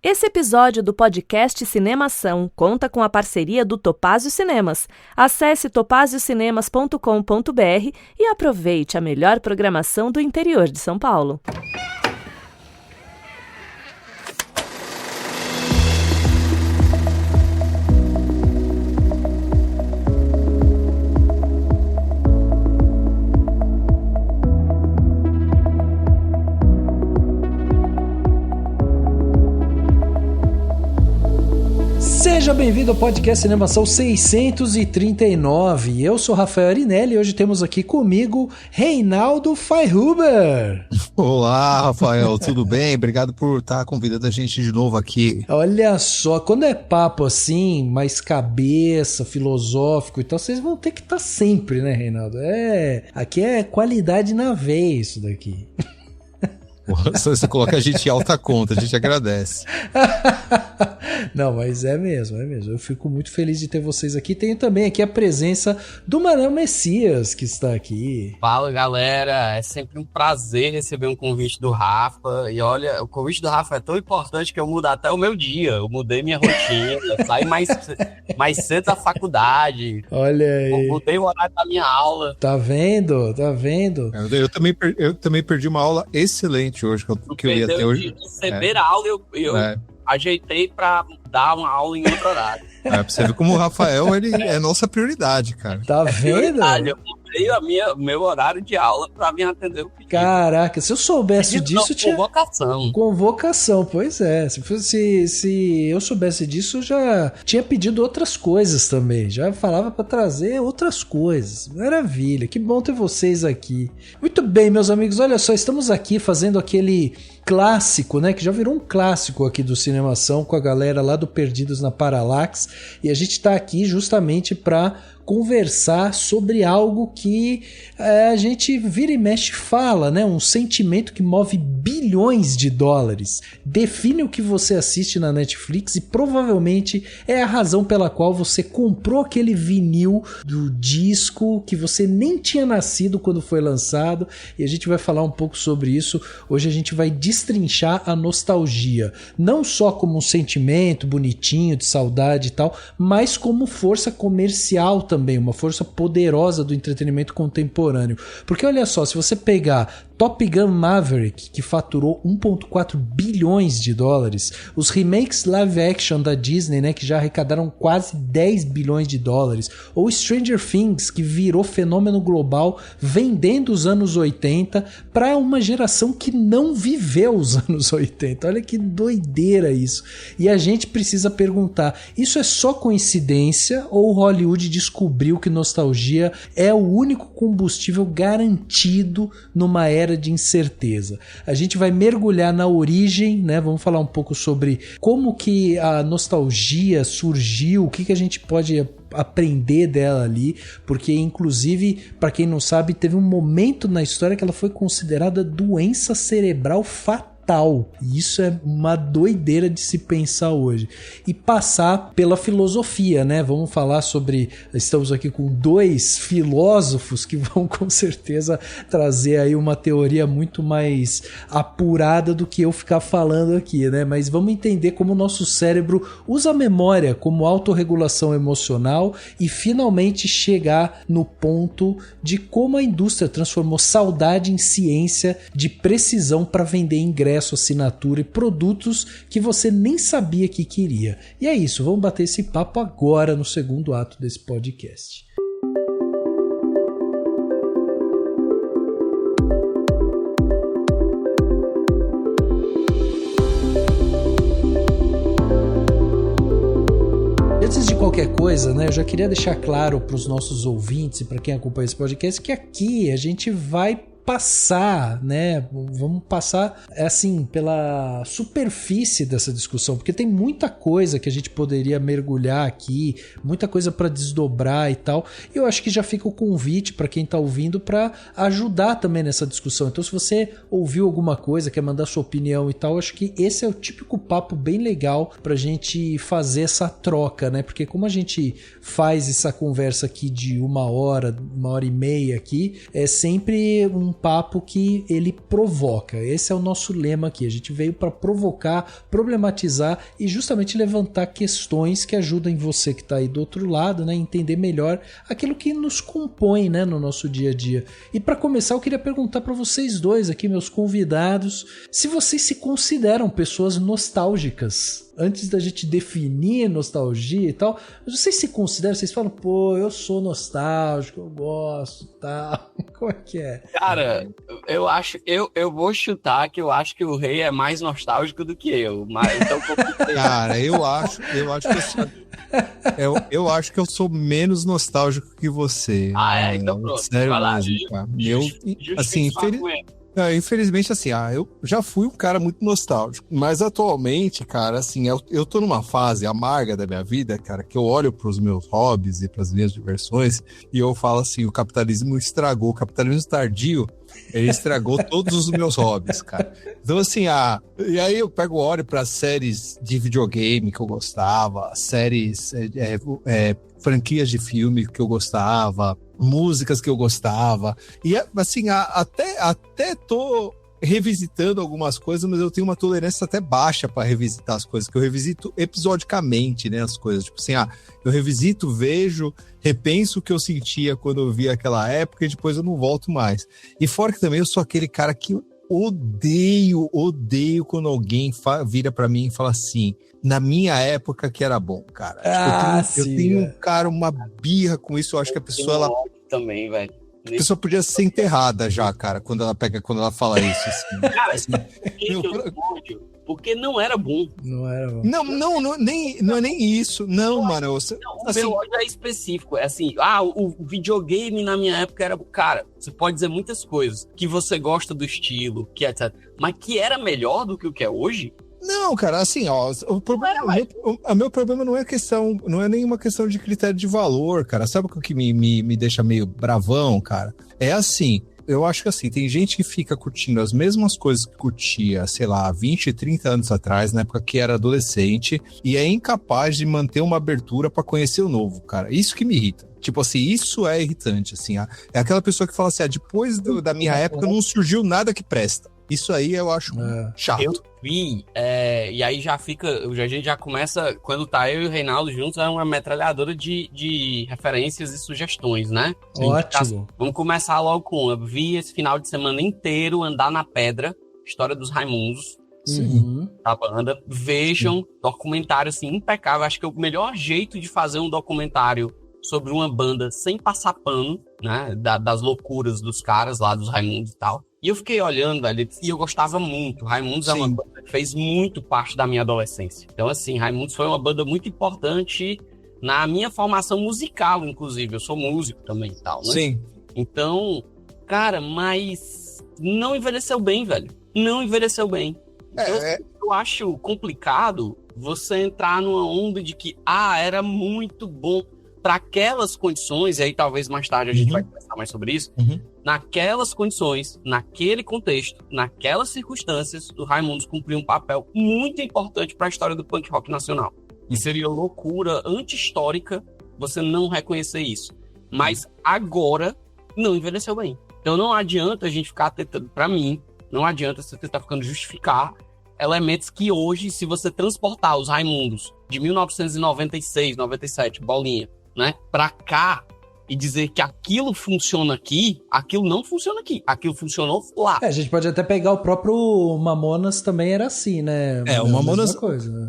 Esse episódio do podcast Cinemação conta com a parceria do Topázio Cinemas. Acesse topaziocinemas.com.br e aproveite a melhor programação do interior de São Paulo. Seja bem-vindo ao podcast Cinemação 639. Eu sou Rafael Arinelli e hoje temos aqui comigo Reinaldo Faihuber. Olá, Rafael, tudo bem? Obrigado por estar convidando a gente de novo aqui. Olha só, quando é papo assim, mais cabeça, filosófico e tal, vocês vão ter que estar sempre, né, Reinaldo? Aqui é qualidade na veia isso daqui. Você coloca a gente em alta conta, a gente agradece. Não, mas é mesmo. Eu fico muito feliz de ter vocês aqui. Tenho também aqui a presença do Manuel Messias, que está aqui. Fala, galera. É sempre um prazer receber um convite do Rafa. E olha, o convite do Rafa é tão importante que eu mudo até o meu dia. Eu mudei minha rotina, saí mais cedo da faculdade. Olha aí. Mudei o horário da minha aula. Tá vendo? Eu também perdi uma aula excelente hoje, que eu ia ter hoje. De receber a aula, eu ajeitei pra dar uma aula em outro horário. Pra você ver como o Rafael, ele é nossa prioridade, cara. Tá vendo? Eu mudei meu horário de aula pra me atender o pedido. Caraca, se eu soubesse disso, tinha... Convocação, pois é. Se eu soubesse disso, eu já tinha pedido outras coisas também. Já falava pra trazer outras coisas. Maravilha, que bom ter vocês aqui. Muito bem, meus amigos, olha só, estamos aqui fazendo aquele clássico, né, que já virou um clássico aqui do Cinemação com a galera lá do Perdidos na Paralax, e a gente tá aqui justamente para conversar sobre algo que a gente vira e mexe fala, né? Um sentimento que move bilhões de dólares. Define o que você assiste na Netflix e provavelmente é a razão pela qual você comprou aquele vinil do disco que você nem tinha nascido quando foi lançado, e a gente vai falar um pouco sobre isso. Hoje a gente vai destrinchar a nostalgia, não só como um sentimento bonitinho de saudade e tal, mas como força comercial também, uma força poderosa do entretenimento contemporâneo. Porque olha só, se você pegar Top Gun Maverick, que faturou 1,4 bilhões de dólares, os remakes live action da Disney, né, que já arrecadaram quase 10 bilhões de dólares, ou Stranger Things, que virou fenômeno global, vendendo os anos 80 para uma geração que não viveu os anos 80. Olha que doideira isso. E a gente precisa perguntar, isso é só coincidência ou Hollywood descobriu que nostalgia é o único combustível garantido numa era de incerteza? A gente vai mergulhar na origem, né? Vamos falar um pouco sobre como que a nostalgia surgiu, o que a gente pode aprender dela ali, porque inclusive, para quem não sabe, teve um momento na história que ela foi considerada doença cerebral fatal. E isso é uma doideira de se pensar hoje. E passar pela filosofia, né? Vamos falar sobre... Estamos aqui com dois filósofos que vão com certeza trazer aí uma teoria muito mais apurada do que eu ficar falando aqui, né? Mas vamos entender como o nosso cérebro usa a memória como autorregulação emocional e finalmente chegar no ponto de como a indústria transformou saudade em ciência de precisão para vender ingressos, assinatura e produtos que você nem sabia que queria. E é isso, vamos bater esse papo agora no segundo ato desse podcast. Antes de qualquer coisa, né, eu já queria deixar claro para os nossos ouvintes e para quem acompanha esse podcast que aqui a gente vai passar, né? Vamos passar assim pela superfície dessa discussão, porque tem muita coisa que a gente poderia mergulhar aqui, muita coisa para desdobrar e tal. E eu acho que já fica o convite para quem está ouvindo para ajudar também nessa discussão. Então, se você ouviu alguma coisa, quer mandar sua opinião e tal, acho que esse é o típico papo bem legal para a gente fazer essa troca, né? Porque como a gente faz essa conversa aqui de uma hora e meia aqui, é sempre um papo que ele provoca. Esse é o nosso lema aqui. A gente veio para provocar, problematizar e justamente levantar questões que ajudem você que está aí do outro lado, né, a entender melhor aquilo que nos compõe, né, no nosso dia a dia. E para começar, eu queria perguntar para vocês dois aqui, meus convidados, se vocês se consideram pessoas nostálgicas. Antes da gente definir nostalgia e tal, vocês se consideram, vocês falam, pô, eu sou nostálgico, eu gosto e tal. Como é que é? Cara, eu acho, eu vou chutar que eu acho que o Rei é mais nostálgico do que eu, mas então Cara, eu acho que eu acho que eu sou menos nostálgico que você. Então pronto. Sério Vai lá, mesmo, cara. Assim, infelizmente, assim, eu já fui um cara muito nostálgico, mas atualmente, cara, assim, eu tô numa fase amarga da minha vida, cara, que eu olho pros meus hobbies e pras minhas diversões e eu falo assim, o capitalismo tardio, ele estragou todos os meus hobbies, cara. Então, assim, e aí eu olho para séries de videogame que eu gostava, séries, franquias de filme que eu gostava, músicas que eu gostava. E, assim, até tô revisitando algumas coisas, mas eu tenho uma tolerância até baixa para revisitar as coisas, que eu revisito episodicamente, né, as coisas. Tipo assim, eu revisito, vejo, repenso o que eu sentia quando eu vi aquela época e depois eu não volto mais. E fora que também eu sou aquele cara que odeio quando alguém vira pra mim e fala assim, na minha época que era bom, cara. Eu tenho cara, uma birra com isso, eu acho que a pessoa, ela... também, velho. A pessoa podia ser enterrada já, cara, quando ela fala isso, assim. Cara, porque não era bom. Não era bom. Não é nem isso. Não, mano. O meu ódio é específico. É assim, o videogame na minha época era... Cara, você pode dizer muitas coisas. Que você gosta do estilo, que etc. Mas que era melhor do que o que é hoje? Não, cara, assim, o meu problema não é nenhuma questão de critério de valor, cara. Sabe o que me deixa meio bravão, cara? É assim, eu acho que assim, tem gente que fica curtindo as mesmas coisas que curtia, sei lá, 20, 30 anos atrás, na época que era adolescente, e é incapaz de manter uma abertura pra conhecer o novo, cara. Isso que me irrita. Tipo assim, isso é irritante, assim. É aquela pessoa que fala assim, depois da minha época não surgiu nada que presta. Isso aí eu acho chato. Eu vi, e aí já fica, a gente já começa, quando tá eu e o Reinaldo juntos, é uma metralhadora de referências e sugestões, né? Ótimo. Vamos começar logo com, eu vi esse final de semana inteiro Andar na Pedra, história dos Raimundos. Sim. Da banda. Vejam, documentário assim, impecável. Acho que é o melhor jeito de fazer um documentário sobre uma banda sem passar pano, né? Das loucuras dos caras lá, dos Raimundos e tal. E eu fiquei olhando, velho, e eu gostava muito. Raimundos é uma banda que fez muito parte da minha adolescência. Então, assim, Raimundos foi uma banda muito importante na minha formação musical, inclusive. Eu sou músico também e tal, né? Sim. Então, cara, mas não envelheceu bem, velho. Não envelheceu bem. Então, eu acho complicado você entrar numa onda de que, era muito bom para aquelas condições, e aí talvez mais tarde a gente vai conversar mais sobre isso, naquelas condições, naquele contexto, naquelas circunstâncias, o Raimundos cumpriu um papel muito importante para a história do punk rock nacional. E seria loucura anti-histórica você não reconhecer isso. Mas agora não envelheceu bem. Então não adianta a gente ficar tentando, para mim, não adianta você tentar ficando justificar elementos que hoje, se você transportar os Raimundos de 1996, 97, bolinha, né, pra cá, e dizer que aquilo funciona aqui, aquilo não funciona aqui. Aquilo funcionou lá. A gente pode até pegar o próprio Mamonas, também era assim, né? O Mamonas, coisa, né?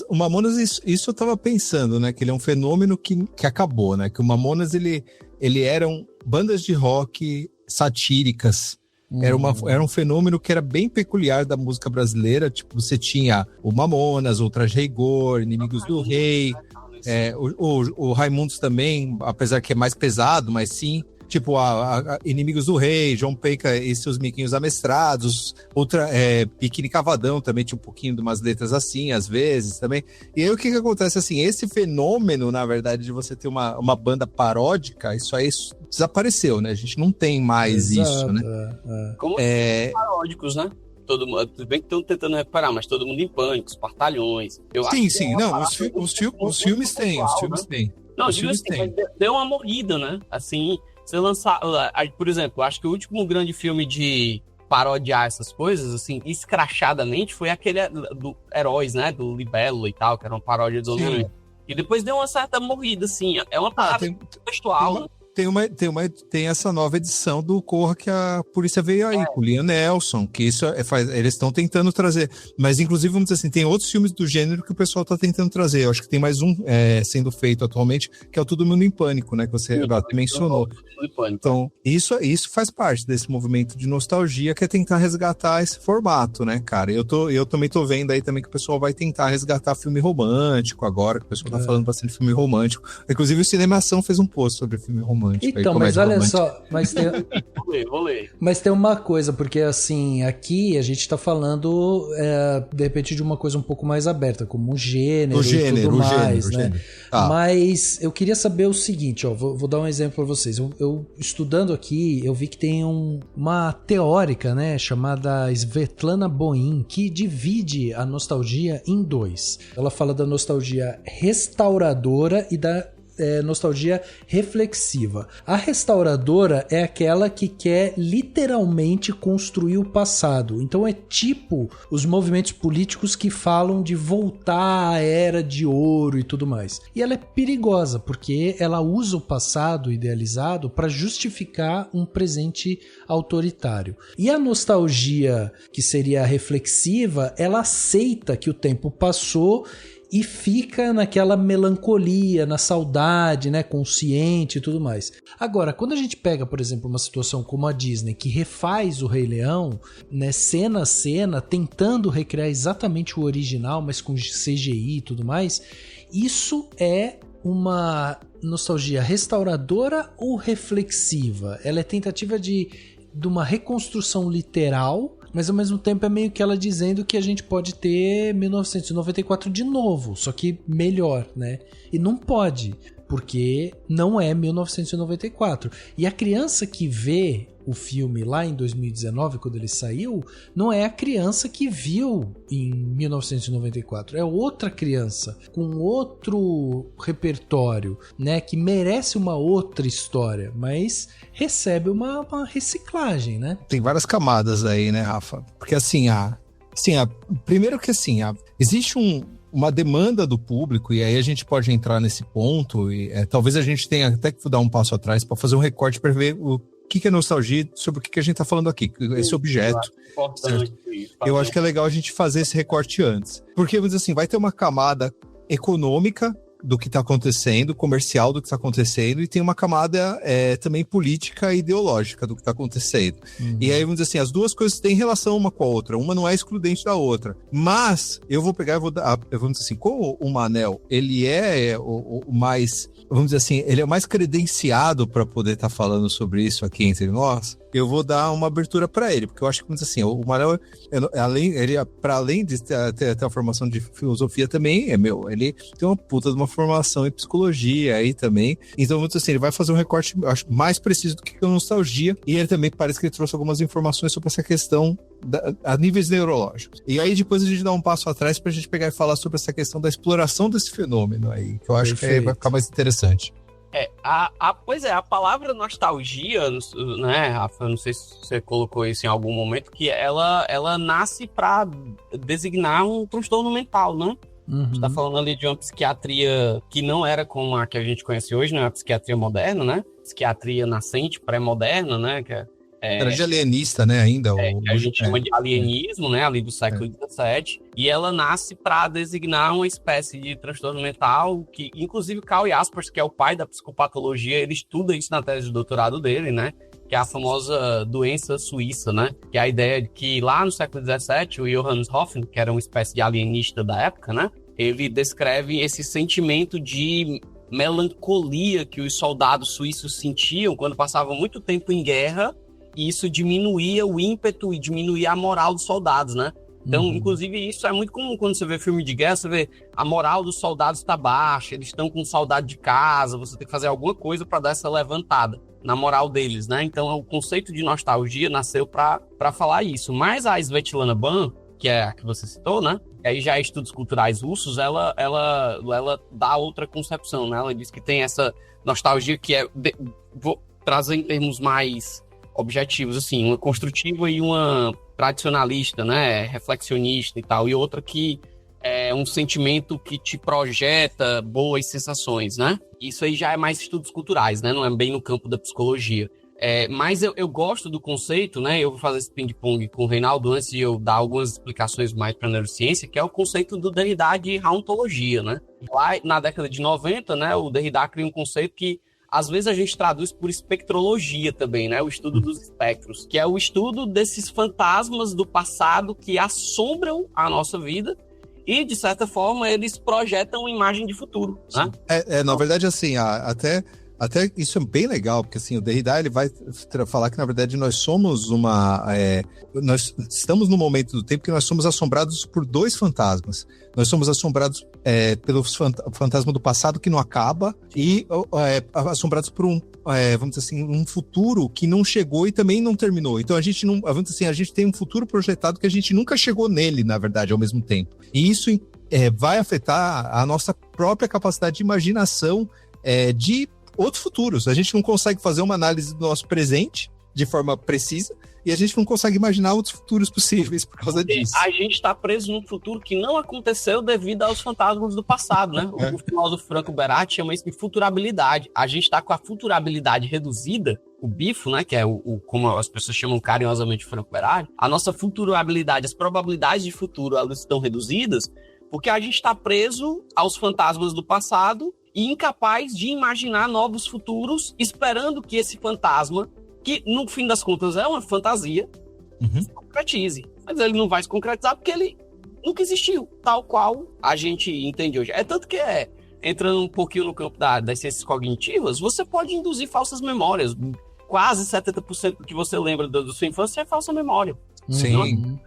O Mamonas, isso eu tava pensando, né? Que ele é um fenômeno que acabou, né? Que o Mamonas, ele eram bandas de rock satíricas. Era um fenômeno que era bem peculiar da música brasileira. Tipo, você tinha o Mamonas, o Traje Rigor, Inimigos do Rei... o Raimundos também, apesar que é mais pesado, mas sim, tipo Inimigos do Rei, João Penca e seus miquinhos amestrados, Biquíni Cavadão também tinha um pouquinho de umas letras assim, às vezes também. E aí o que acontece assim, esse fenômeno, na verdade, de você ter uma banda paródica, isso aí desapareceu, né? A gente não tem mais isso, né? Como os paródicos, né? Todo mundo, tudo bem que estão tentando reparar, mas Todo Mundo em Pânico, os Partalhões. Sim, não, os filmes têm, os filmes têm. Não, os filmes têm. Deu uma morrida, né? Assim, você lançar... Por exemplo, acho que o último grande filme de parodiar essas coisas, assim, escrachadamente, foi aquele do Heróis, né? Do Libelo e tal, que era uma paródia do Homem-Aranha. E depois deu uma certa morrida, assim. É uma parada textual, né? Tem essa nova edição do Corra que a polícia veio aí, com o Liam Neeson, que isso eles estão tentando trazer. Mas, inclusive, vamos dizer assim, tem outros filmes do gênero que o pessoal está tentando trazer. Eu acho que tem mais um sendo feito atualmente, que é o Todo Mundo em Pânico, né? Que você até mencionou. Então, isso faz parte desse movimento de nostalgia, que é tentar resgatar esse formato, né, cara? Eu também tô vendo aí também que o pessoal vai tentar resgatar filme romântico agora, que o pessoal tá falando bastante de filme romântico. Inclusive, o Cinemação fez um post sobre filme romântico. Então, mas olha só, Vou ler. Mas tem uma coisa, porque assim, aqui a gente tá falando de repente de uma coisa um pouco mais aberta, como o gênero e tudo mais, né? Mas eu queria saber o seguinte, ó, vou dar um exemplo para vocês. Eu estudando aqui, eu vi que tem uma teórica, né, chamada Svetlana Boim, que divide a nostalgia em dois. Ela fala da nostalgia restauradora e da nostalgia reflexiva. A restauradora é aquela que quer literalmente construir o passado. Então é tipo os movimentos políticos que falam de voltar à era de ouro e tudo mais. E ela é perigosa porque ela usa o passado idealizado para justificar um presente autoritário. E a nostalgia, que seria a reflexiva, ela aceita que o tempo passou e fica naquela melancolia, na saudade, né, consciente e tudo mais. Agora, quando a gente pega, por exemplo, uma situação como a Disney, que refaz o Rei Leão, né, cena a cena, tentando recriar exatamente o original, mas com CGI e tudo mais, isso é uma nostalgia restauradora ou reflexiva? Ela é tentativa de uma reconstrução literal, mas ao mesmo tempo é meio que ela dizendo que a gente pode ter 1994 de novo, só que melhor, né? E não pode, porque não é 1994. E a criança que vê o filme lá em 2019, quando ele saiu, não é a criança que viu em 1994. É outra criança, com outro repertório, né? Que merece uma outra história, mas recebe uma reciclagem, né? Tem várias camadas aí, né, Rafa? Porque primeiro que existe uma demanda do público, e aí a gente pode entrar nesse ponto, e talvez a gente tenha até que dar um passo atrás para fazer um recorte para ver o que é nostalgia, sobre o que a gente está falando aqui, esse objeto. Eu acho que é legal a gente fazer esse recorte antes. Porque, vamos dizer assim, vai ter uma camada econômica do que está acontecendo, comercial do que está acontecendo, e tem uma camada também política e ideológica do que está acontecendo. E aí, vamos dizer assim, as duas coisas têm relação uma com a outra, uma não é excludente da outra. Mas, eu vou pegar e vamos dizer assim, como o Manel, ele é o mais, vamos dizer assim, ele é mais credenciado para poder estar falando sobre isso aqui entre nós, eu vou dar uma abertura para ele, porque eu acho que, vamos dizer assim, o Manel, para além de ter a formação de filosofia também, ele tem uma puta de uma formação em psicologia aí também, então, vamos dizer assim, ele vai fazer um recorte, eu acho, mais preciso do que a nostalgia, e ele também parece que ele trouxe algumas informações sobre essa questão a níveis neurológicos. E aí depois a gente dá um passo atrás pra gente pegar e falar sobre essa questão da exploração desse fenômeno aí, que eu acho que vai ficar mais interessante. Pois é, a palavra nostalgia, né, Rafa, não sei se você colocou isso em algum momento, que ela nasce para designar um transtorno mental, né? A gente tá falando ali de uma psiquiatria que não era como a que a gente conhece hoje, né? A psiquiatria moderna, né? Psiquiatria nascente, pré-moderna, né? Que era de alienista, né, ainda. Que a gente chama de alienismo, né, ali do século XVII, e ela nasce para designar uma espécie de transtorno mental que, inclusive, Karl Jaspers, que é o pai da psicopatologia, ele estuda isso na tese de doutorado dele, né, que é a famosa doença suíça, né, que é a ideia de que lá no século XVII, o Johannes Hoffmann, que era uma espécie de alienista da época, né, ele descreve esse sentimento de melancolia que os soldados suíços sentiam quando passavam muito tempo em guerra, e isso diminuía o ímpeto e diminuía a moral dos soldados, né? Então, inclusive, isso é muito comum quando você vê filme de guerra, você vê a moral dos soldados está baixa, eles estão com saudade de casa, você tem que fazer alguma coisa para dar essa levantada na moral deles, né? Então, o conceito de nostalgia nasceu para falar isso. Mas a Svetlana Ban, que é a que você citou, né? E aí já é estudos culturais russos, ela dá outra concepção, né? Ela diz que tem essa nostalgia que é... trazer em termos mais objetivos, assim, uma construtiva e uma tradicionalista, né, reflexionista e tal, e outra que é um sentimento que te projeta boas sensações, né? Isso aí já é mais estudos culturais, né? Não é bem no campo da psicologia. Mas eu gosto do conceito, né? Eu vou fazer esse ping-pong com o Reinaldo antes de eu dar algumas explicações mais para a neurociência, que é o conceito do Derrida de hauntologia, né? Lá na década de 90, né, o Derrida cria um conceito que às vezes a gente traduz por espectrologia também, né? O estudo dos espectros, que é o estudo desses fantasmas do passado que assombram a nossa vida e, de certa forma, eles projetam uma imagem de futuro, né? Na verdade, assim, até isso é bem legal, porque assim, o Derrida ele vai falar que, na verdade, nós somos nós estamos num momento do tempo que nós somos assombrados por dois fantasmas. Nós somos assombrados pelo fantasma do passado que não acaba e assombrados por vamos dizer assim, um futuro que não chegou e também não terminou. Então a gente não, vamos dizer assim, a gente tem um futuro projetado que a gente nunca chegou nele, na verdade, ao mesmo tempo. E isso vai afetar a nossa própria capacidade de imaginação de outros futuros. A gente não consegue fazer uma análise do nosso presente de forma precisa e a gente não consegue imaginar outros futuros possíveis por causa disso. A gente está preso num futuro que não aconteceu devido aos fantasmas do passado, né? O filósofo Franco Beratti chama isso de futurabilidade. A gente está com a futurabilidade reduzida, o BIFO, né? Que é como as pessoas chamam carinhosamente de Franco Beratti. A nossa futurabilidade, as probabilidades de futuro, elas estão reduzidas porque a gente está preso aos fantasmas do passado e incapaz de imaginar novos futuros, esperando que esse fantasma, que no fim das contas é uma fantasia, se concretize. Mas ele não vai se concretizar porque ele nunca existiu, tal qual a gente entende hoje. É tanto que entrando um pouquinho no campo das ciências cognitivas, você pode induzir falsas memórias. Quase 70% do que você lembra da sua infância é falsa memória. Sim.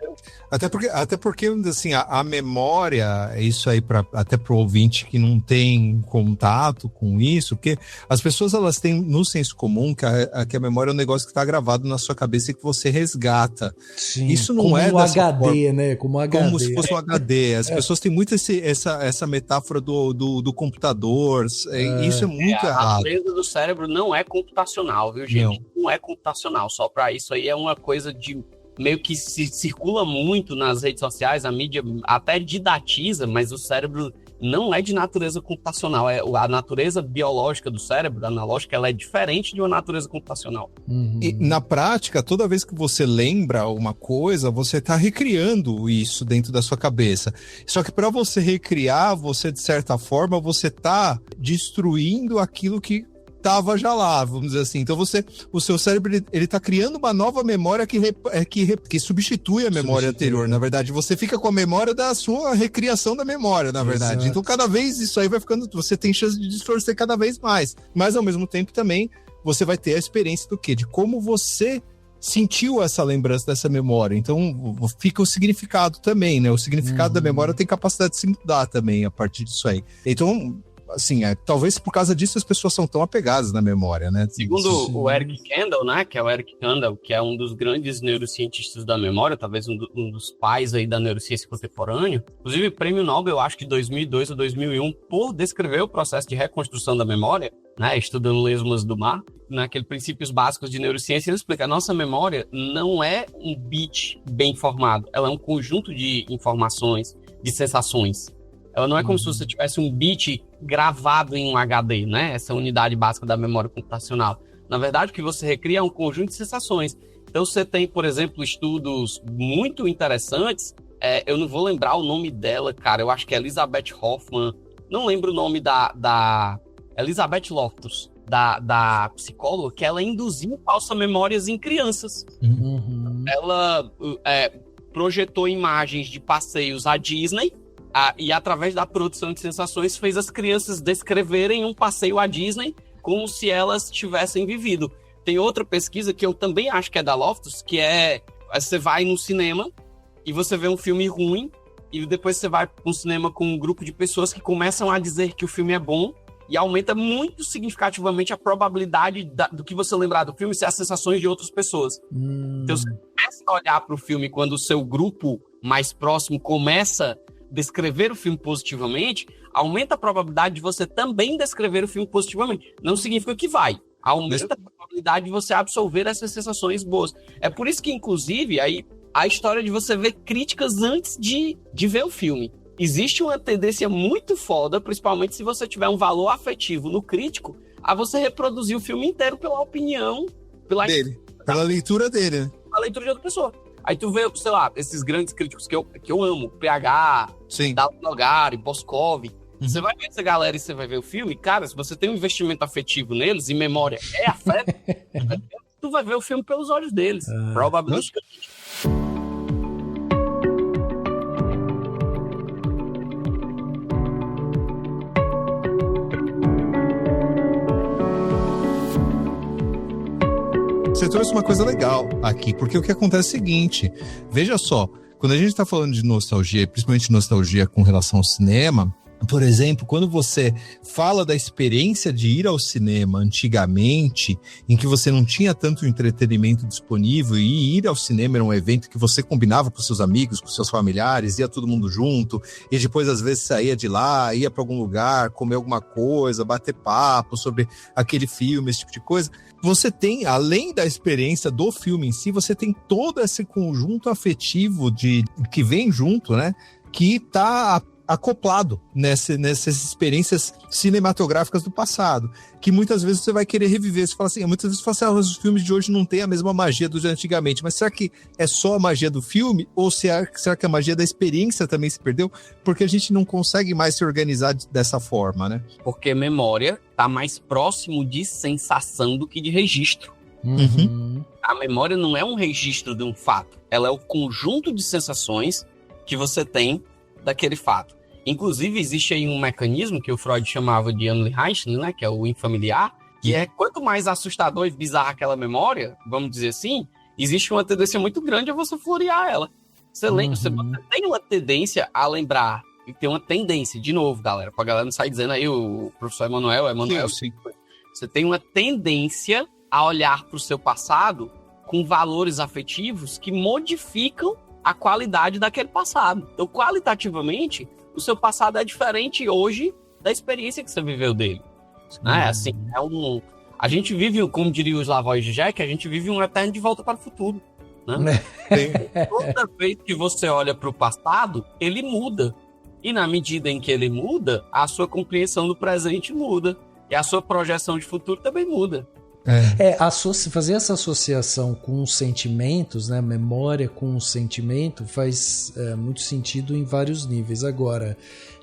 Até porque assim, a memória, isso aí até pro ouvinte que não tem contato com isso, porque as pessoas elas têm no senso comum que a memória é um negócio que está gravado na sua cabeça e que você resgata. Sim, isso não como é um HD, forma, né? Como um HD. Como se fosse um HD. As pessoas têm muito essa metáfora do computador. Isso é muito errado. A natureza do cérebro não é computacional, viu, gente? Não é computacional. Só para isso aí é uma coisa de meio que se circula muito nas redes sociais, a mídia até didatiza, mas o cérebro não é de natureza computacional. A natureza biológica do cérebro, analógica, ela é diferente de uma natureza computacional. E na prática, toda vez que você lembra uma coisa, você está recriando isso dentro da sua cabeça. Só que para você recriar, você, de certa forma, você está destruindo aquilo que estava já lá, vamos dizer assim. Então o seu cérebro ele tá criando uma nova memória que substitui a memória anterior. Na verdade, você fica com a memória da sua recriação da memória, na verdade. Exato. Então cada vez isso aí vai ficando, você tem chance de distorcer cada vez mais. Mas ao mesmo tempo também você vai ter a experiência do quê? De como você sentiu essa lembrança dessa memória. Então fica o significado também, né? O significado da memória tem capacidade de se mudar também a partir disso aí. Então, assim, talvez por causa disso as pessoas são tão apegadas na memória, né? Segundo o Eric Kandel, né, que é o Eric Kandel, que é um dos grandes neurocientistas da memória, talvez um dos pais aí da neurociência contemporânea, inclusive prêmio Nobel, eu acho que de 2002 ou 2001, por descrever o processo de reconstrução da memória, né, estudando lesmas do mar, naqueles princípios básicos de neurociência, ele explica, a nossa memória não é um bit bem formado, ela é um conjunto de informações, de sensações. Ela não é como se você tivesse um bit gravado em um HD, né? Essa unidade básica da memória computacional. Na verdade, o que você recria é um conjunto de sensações. Então, você tem, por exemplo, estudos muito interessantes. Eu não vou lembrar o nome dela, cara. Eu acho que é Elizabeth Hoffman. Não lembro o nome da Elizabeth Loftus, da psicóloga, que ela induziu falsas memórias em crianças. Ela projetou imagens de passeios à Disney, e através da produção de sensações fez as crianças descreverem um passeio à Disney como se elas tivessem vivido. Tem outra pesquisa que eu também acho que é da Loftus, que você vai no cinema e você vê um filme ruim e depois você vai para um cinema com um grupo de pessoas que começam a dizer que o filme é bom e aumenta muito significativamente a probabilidade do que você lembrar do filme ser as sensações de outras pessoas. Então você começa a olhar para o filme quando o seu grupo mais próximo começa descrever o filme positivamente, aumenta a probabilidade de você também descrever o filme positivamente. Não significa que vai, Aumenta a probabilidade de você absorver essas sensações boas. É por isso que, inclusive, aí a história de você ver críticas antes de ver o filme. Existe uma tendência muito foda, principalmente se você tiver um valor afetivo no crítico, a você reproduzir o filme inteiro pela opinião dele, pela leitura dele, né? Pela leitura de outra pessoa. Aí tu vê, sei lá, esses grandes críticos que eu amo, PH, Dado Nogari, Boscov. Você vai ver essa galera e você vai ver o filme, cara, se você tem um investimento afetivo neles, e memória é afeto, tu vai ver o filme pelos olhos deles. Provavelmente. Você trouxe uma coisa legal aqui, porque o que acontece é o seguinte, veja só, quando a gente está falando de nostalgia, principalmente nostalgia com relação ao cinema, por exemplo, quando você fala da experiência de ir ao cinema antigamente, em que você não tinha tanto entretenimento disponível e ir ao cinema era um evento que você combinava com seus amigos, com seus familiares, ia todo mundo junto, e depois às vezes saía de lá, ia para algum lugar, comer alguma coisa, bater papo sobre aquele filme, esse tipo de coisa. Você tem, além da experiência do filme em si, você tem todo esse conjunto afetivo que vem junto, né? Que tá acoplado nessas experiências cinematográficas do passado, que muitas vezes você vai querer reviver. Você fala assim, muitas vezes você fala assim, os filmes de hoje não têm a mesma magia dos de antigamente, mas será que é só a magia do filme? Ou será que a magia da experiência também se perdeu? Porque a gente não consegue mais se organizar dessa forma, né? Porque memória tá mais próximo de sensação do que de registro. Uhum. A memória não é um registro de um fato, ela é o conjunto de sensações que você tem daquele fato. Inclusive, existe aí um mecanismo que o Freud chamava de Unleashing, né, que é o infamiliar, que é quanto mais assustador e bizarra aquela memória, vamos dizer assim, existe uma tendência muito grande a você florear ela. Você tem uma tendência a lembrar, e tem uma tendência, de novo, galera, pra galera não sair dizendo aí o professor Emanuel, sim. Você tem uma tendência a olhar pro seu passado com valores afetivos que modificam a qualidade daquele passado. Então, qualitativamente, o seu passado é diferente hoje da experiência que você viveu dele. Né? Assim, a gente vive, como diria o Slavoj Žižek, a gente vive um eterno de volta para o futuro. Né? Toda vez que você olha para o passado, ele muda. E na medida em que ele muda, a sua compreensão do presente muda. E a sua projeção de futuro também muda. Fazer essa associação com os sentimentos, né, memória com o sentimento, faz muito sentido em vários níveis. Agora,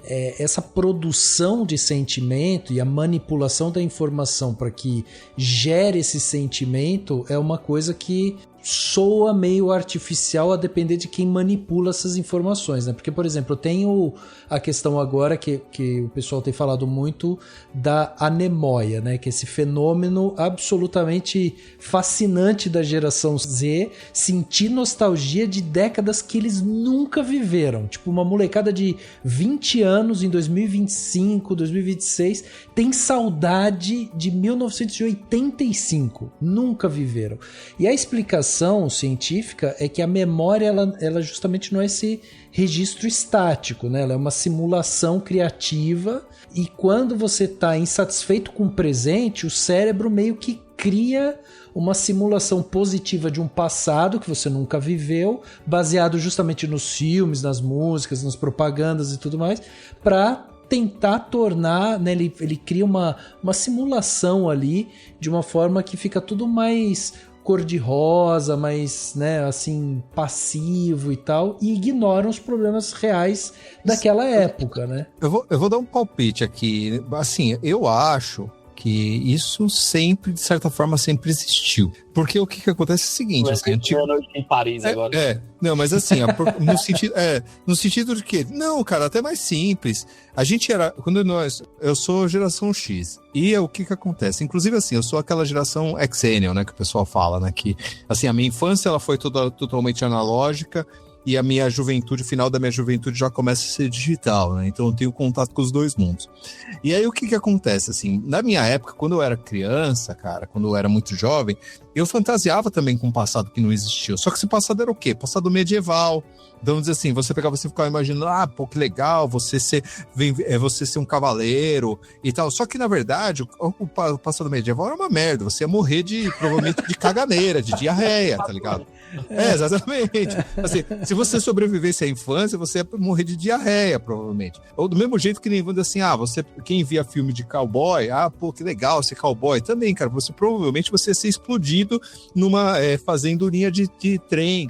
essa produção de sentimento e a manipulação da informação para que gere esse sentimento é uma coisa que soa meio artificial a depender de quem manipula essas informações, né? Porque, por exemplo, eu tenho a questão agora que o pessoal tem falado muito da anemóia, né? Que é esse fenômeno absolutamente fascinante da geração Z, sentir nostalgia de décadas que eles nunca viveram. Tipo, uma molecada de 20 anos em 2025, 2026, tem saudade de 1985. Nunca viveram. E a explicação científica é que a memória ela justamente não é esse registro estático, né? Ela é uma simulação criativa, e quando você está insatisfeito com o presente, o cérebro meio que cria uma simulação positiva de um passado que você nunca viveu, baseado justamente nos filmes, nas músicas, nas propagandas e tudo mais, para tentar tornar, né, ele cria uma simulação ali de uma forma que fica tudo mais cor-de-rosa, mais, né, assim, passivo e tal, e ignoram os problemas reais daquela época, né? Eu vou dar um palpite aqui. Assim, eu acho que isso sempre, de certa forma, sempre existiu. Porque o que acontece é o seguinte... Assim, noite em Paris agora. Não, mas assim, no sentido de que... Não, cara, até mais simples. A gente era... Eu sou geração X. E o que acontece? Inclusive, assim, eu sou aquela geração Xennial, né, que o pessoal fala, né? Que, assim, a minha infância, ela foi totalmente analógica. e a minha juventude, o final da minha juventude já começa a ser digital, né? Então eu tenho contato com os dois mundos. E aí o que acontece, assim, na minha época, quando eu era criança, cara, quando eu era muito jovem, eu fantasiava também com um passado que não existia. Só que esse passado era o quê? Passado medieval. Então, vamos dizer assim, você ficava imaginando, pô, que legal, você ser um cavaleiro e tal. Só que, na verdade, o passado medieval era uma merda. Você ia morrer provavelmente de caganeira, de diarreia, tá ligado? Exatamente. Assim, se você sobrevivesse à infância, você ia morrer de diarreia, provavelmente. Ou do mesmo jeito que nem assim, quem via filme de cowboy, pô, que legal ser cowboy. Também, cara, provavelmente você ia ser explodido fazendo linha de trem,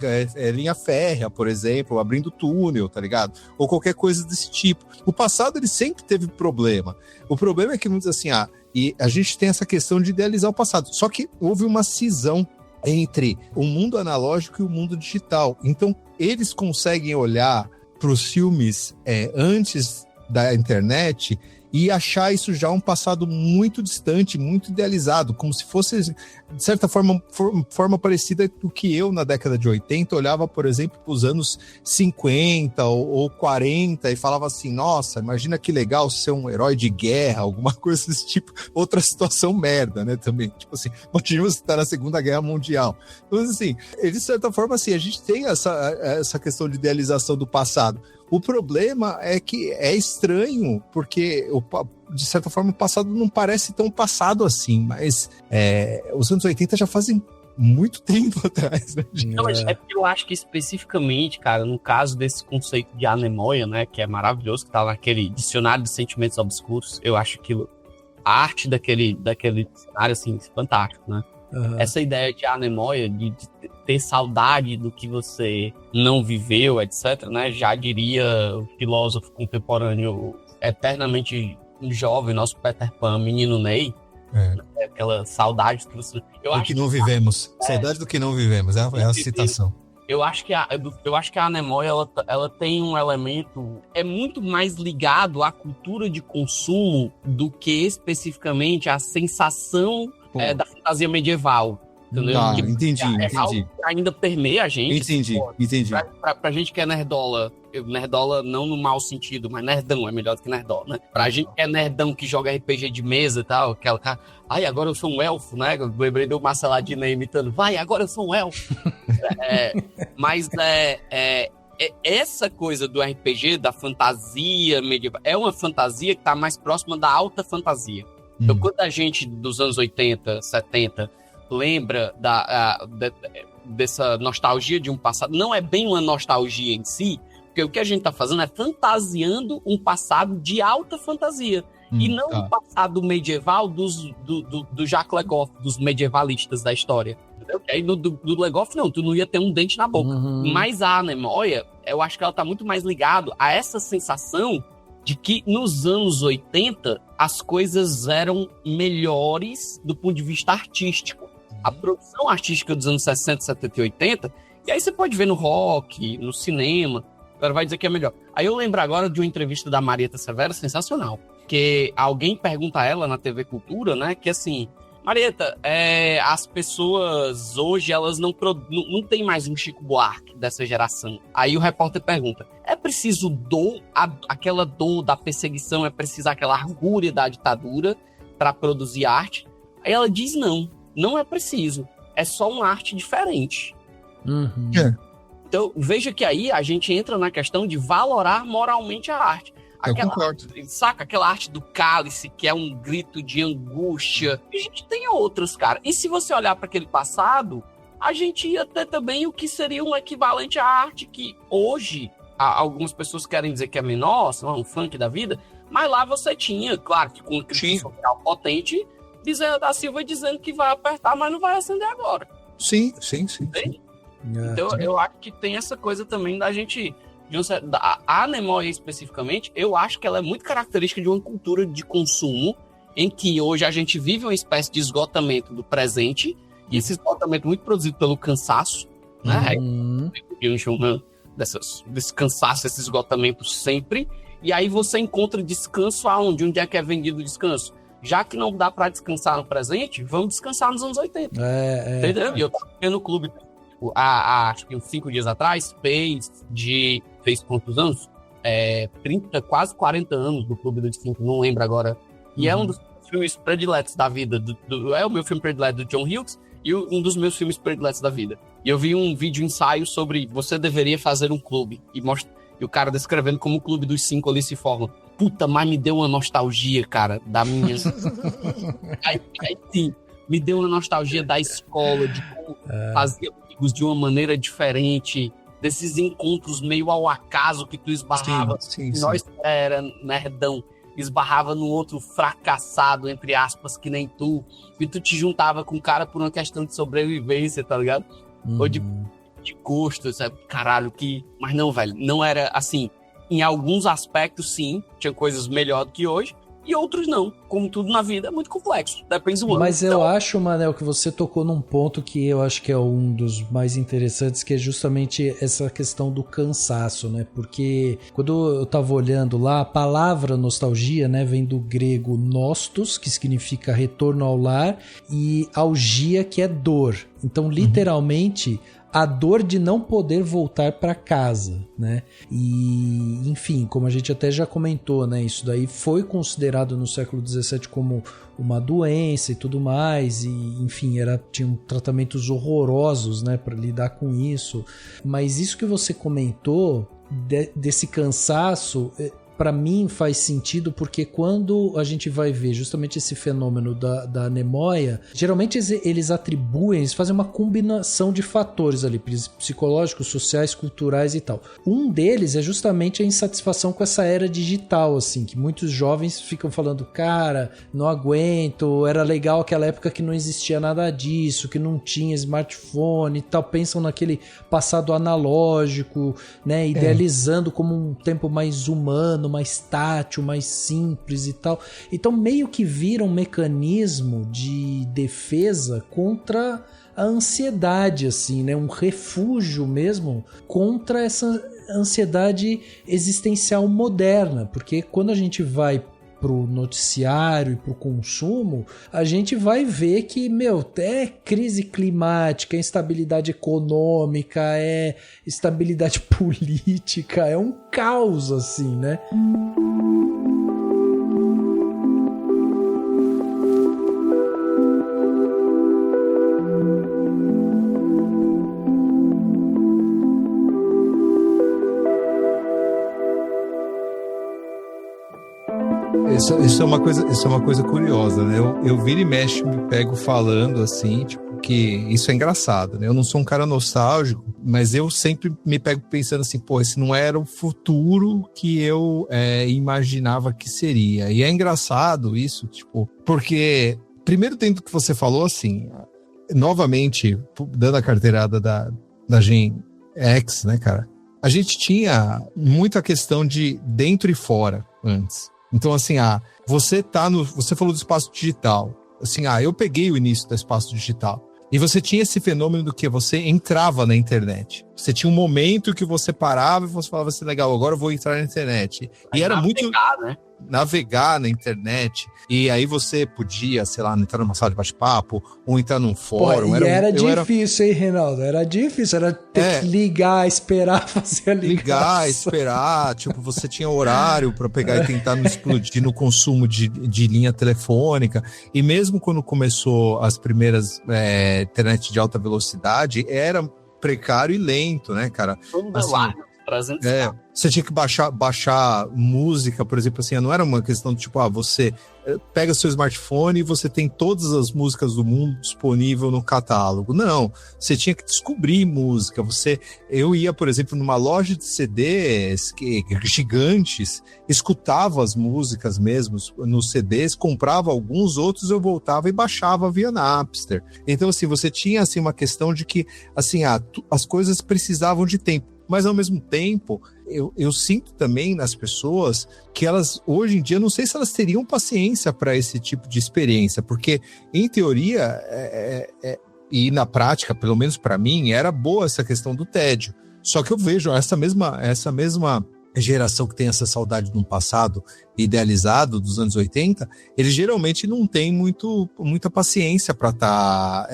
linha férrea, por exemplo, abrindo túnel, tá ligado? Ou qualquer coisa desse tipo. O passado, ele sempre teve problema. O problema é que, vamos dizer assim, e a gente tem essa questão de idealizar o passado. Só que houve uma cisão entre o mundo analógico e o mundo digital. Então, eles conseguem olhar para os filmes antes da internet e achar isso já um passado muito distante, muito idealizado, como se fosse, de certa forma parecida com o que eu, na década de 80, olhava, por exemplo, para os anos 50 ou 40 e falava assim, nossa, imagina que legal ser um herói de guerra, alguma coisa desse tipo. Outra situação merda, né, também. Tipo assim, imagina você estar na Segunda Guerra Mundial. Então, assim, de certa forma, assim, a gente tem essa questão de idealização do passado. O problema é que é estranho, porque, de certa forma, o passado não parece tão passado assim, mas os anos 80 já fazem muito tempo atrás, né? Não, mas é porque eu acho que especificamente, cara, no caso desse conceito de anemoia, né, que é maravilhoso, que tá naquele dicionário de sentimentos obscuros, eu acho que a arte daquele dicionário, assim, fantástico, né? Uhum. Essa ideia de anemoia, de ter saudade do que você não viveu, etc., né? Já diria o filósofo contemporâneo eternamente jovem, nosso Peter Pan, menino Ney, aquela saudade que você... do que não vivemos. Saudade do que não vivemos, é a citação. Eu acho que a anemoia, ela tem um elemento... É muito mais ligado à cultura de consumo do que especificamente à sensação da fantasia medieval. Entendeu? Entendi. Ainda permeia a gente. Entendi. Pra gente que é nerdola não no mau sentido, mas nerdão é melhor do que nerdola, né? Pra gente que é nerdão que joga RPG de mesa e tal, aquela cara, agora eu sou um elfo, né? Eu lembrei do Marceladinho aí imitando, agora eu sou um elfo. Mas essa coisa do RPG, da fantasia medieval, é uma fantasia que tá mais próxima da alta fantasia. Então, quando a gente dos anos 80, 70 lembra dessa nostalgia de um passado, não é bem uma nostalgia em si, porque o que a gente tá fazendo é fantasiando um passado de alta fantasia, e não um passado medieval do Jacques Le Goff, dos medievalistas da história. Entendeu? Aí do Le Goff, não, tu não ia ter um dente na boca. Mas a anemoia, eu acho que ela tá muito mais ligado a essa sensação de que nos anos 80 as coisas eram melhores do ponto de vista artístico. A produção artística dos anos 60, 70 e 80, e aí você pode ver no rock, no cinema, agora vai dizer que é melhor. Aí eu lembro agora de uma entrevista da Marieta Severo, sensacional, que alguém pergunta a ela na TV Cultura, né, que assim, Marieta, as pessoas hoje, elas não tem mais um Chico Buarque dessa geração. Aí o repórter pergunta, é preciso aquela dor da perseguição, é preciso aquela argúria da ditadura para produzir arte? Aí ela diz não é preciso, é só uma arte diferente. Então veja que aí a gente entra na questão de valorar moralmente a arte. Eu concordo. Saca? Aquela arte do cálice, que é um grito de angústia. E a gente tem outras, cara. E se você olhar para aquele passado, a gente ia ter também o que seria um equivalente à arte que hoje, algumas pessoas querem dizer que é menor, um funk da vida, mas lá você tinha, claro, que com uma crítica social potente, da Silva dizendo que vai apertar, mas não vai acender agora. Sim. Então, eu acho que tem essa coisa também da gente... A anemoia especificamente, eu acho que ela é muito característica de uma cultura de consumo em que hoje a gente vive uma espécie de esgotamento do presente, e esse esgotamento muito produzido pelo cansaço, né? Desse cansaço, esse esgotamento sempre, e aí você encontra descanso aonde? Onde é que é vendido o descanso? Já que não dá pra descansar no presente, vamos descansar nos anos 80. Entendeu? E eu tava no clube acho que uns 5 dias atrás, fez quantos anos? 30, quase 40 anos do Clube dos Cinco, não lembro agora. E é um dos filmes prediletos da vida. É o meu filme predileto do John Hughes e um dos meus filmes prediletos da vida. E eu vi um vídeo ensaio sobre você deveria fazer um clube. E o cara descrevendo como o Clube dos Cinco ali se forma. Puta, mas me deu uma nostalgia, cara, da minha... aí sim, me deu uma nostalgia da escola, de como fazia amigos de uma maneira diferente, desses encontros meio ao acaso que tu esbarrava. Sim. Nós era nerdão, esbarrava no outro fracassado, entre aspas, que nem tu, e tu te juntava com o cara por uma questão de sobrevivência, tá ligado? Ou de gosto, sabe? Caralho, que... Mas não, velho, não era assim. Em alguns aspectos, sim, tinha coisas melhor do que hoje, e outros não. Como tudo na vida, é muito complexo. Depende do ano. Mas eu acho, Manel, que você tocou num ponto que eu acho que é um dos mais interessantes, que é justamente essa questão do cansaço, né? Porque quando eu tava olhando lá, a palavra nostalgia, né, vem do grego nostos, que significa retorno ao lar, e algia, que é dor. Então, literalmente... a dor de não poder voltar para casa, né? E, enfim, como a gente até já comentou, né? Isso daí foi considerado no século XVII como uma doença e tudo mais, e, enfim, tinham tratamentos horrorosos, né? Para lidar com isso. Mas isso que você comentou desse cansaço... para mim faz sentido, porque quando a gente vai ver justamente esse fenômeno da anemóia, geralmente eles atribuem, eles fazem uma combinação de fatores ali, psicológicos, sociais, culturais e tal. Um deles é justamente a insatisfação com essa era digital, assim, que muitos jovens ficam falando, cara, não aguento, era legal aquela época que não existia nada disso, que não tinha smartphone e tal, pensam naquele passado analógico, né, idealizando como um tempo mais humano, mais tátil, mais simples e tal. Então meio que vira um mecanismo de defesa contra a ansiedade, assim, né? Um refúgio mesmo contra essa ansiedade existencial moderna, porque quando a gente vai pro noticiário e pro consumo, a gente vai ver que, é crise climática, é instabilidade econômica, é instabilidade política, é um caos, assim, né? Isso é uma coisa curiosa, né? Eu viro e mexo, me pego falando assim, tipo, que isso é engraçado, né? Eu não sou um cara nostálgico, mas eu sempre me pego pensando assim, pô, esse não era o futuro que eu imaginava que seria. E é engraçado isso, tipo, porque primeiro tem do que você falou, assim, novamente, dando a carteirada da Gen X, né, cara? A gente tinha muita questão de dentro e fora antes. Então, assim, você falou do espaço digital. Assim, eu peguei o início do espaço digital. E você tinha esse fenômeno do que você entrava na internet. Você tinha um momento que você parava e você falava assim, legal, agora eu vou entrar na internet. E era muito... né? Navegar na internet. E aí você podia, sei lá, entrar numa sala de bate-papo ou entrar num fórum. Era difícil, hein, Reinaldo? Era difícil, era ter que ligar, esperar fazer a ligação. Ligar, esperar, tipo, você tinha horário para pegar e tentar não explodir no consumo de linha telefônica. E mesmo quando começou as primeiras internet de alta velocidade, era precário e lento, né, cara? Você tinha que baixar música, por exemplo, assim, não era uma questão de tipo, você pega seu smartphone e você tem todas as músicas do mundo disponível no catálogo. Não, você tinha que descobrir música. Eu ia, por exemplo, numa loja de CDs gigantes, escutava as músicas mesmo nos CDs, comprava alguns, outros eu voltava e baixava via Napster. Então, assim, você tinha assim, uma questão de que assim, as coisas precisavam de tempo. Mas, ao mesmo tempo, eu sinto também nas pessoas que elas, hoje em dia, não sei se elas teriam paciência para esse tipo de experiência, porque, em teoria, e na prática, pelo menos para mim, era boa essa questão do tédio. Só que eu vejo essa mesma geração que tem essa saudade de um passado idealizado dos anos 80, eles geralmente não têm muita paciência para estar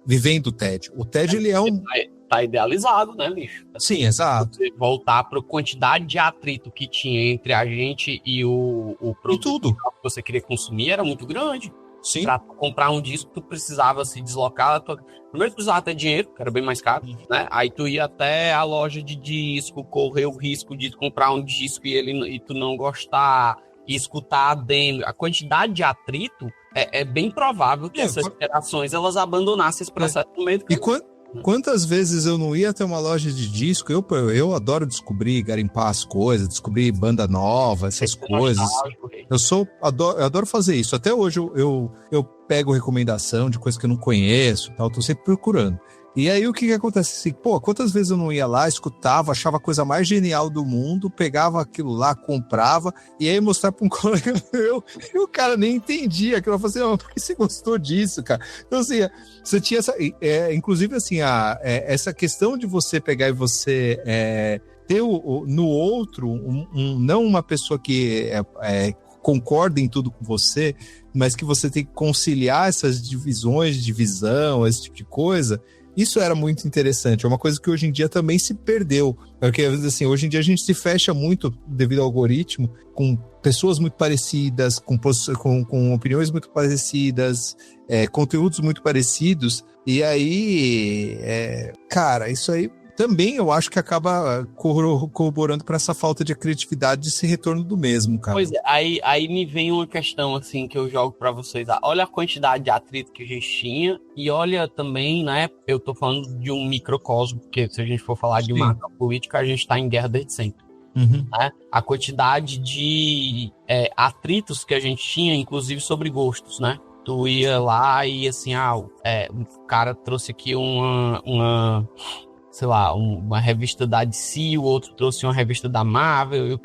vivendo o tédio. O tédio, ele é um... tá idealizado, né, bicho? Assim, sim, exato. Você voltar para a quantidade de atrito que tinha entre a gente e o produto que você queria consumir era muito grande. Sim. Pra comprar um disco, tu precisava se deslocar. Primeiro tu precisava ter dinheiro, que era bem mais caro, né? Aí tu ia até a loja de disco, correr o risco de comprar um disco e tu não gostar, e escutar a demo. A quantidade de atrito é bem provável que essas gerações elas abandonassem esse processo no meio do caminho. Quantas vezes eu não ia até uma loja de disco? Eu adoro descobrir, garimpar as coisas, descobrir banda nova, essas coisas. Eu adoro fazer isso. Até hoje eu pego recomendação de coisas que eu não conheço, tal, tô sempre procurando. E aí o que acontece? Assim, quantas vezes eu não ia lá, escutava, achava a coisa mais genial do mundo, pegava aquilo lá, comprava, e aí mostrar para um colega meu, e o cara nem entendia aquilo. Eu falei assim, por que você gostou disso, cara? Então assim, você tinha essa... inclusive assim, essa questão de você pegar e você ter no outro, não uma pessoa que concorda em tudo com você, mas que você tem que conciliar essas divisões de visão, esse tipo de coisa. Isso era muito interessante, é uma coisa que hoje em dia também se perdeu, porque assim, hoje em dia a gente se fecha muito devido ao algoritmo, com pessoas muito parecidas, com opiniões muito parecidas, conteúdos muito parecidos, e aí, cara, isso aí também eu acho que acaba corroborando para essa falta de criatividade, desse retorno do mesmo, cara. Pois é, aí me vem uma questão assim que eu jogo para vocês. Olha a quantidade de atrito que a gente tinha e olha também, né? Eu tô falando de um microcosmo, porque se a gente for falar de macro política, a gente tá em guerra desde sempre. Uhum. Né? A quantidade de atritos que a gente tinha, inclusive sobre gostos, né? Tu ia lá e assim, o cara trouxe aqui sei lá, uma revista da DC, o outro trouxe uma revista da Marvel,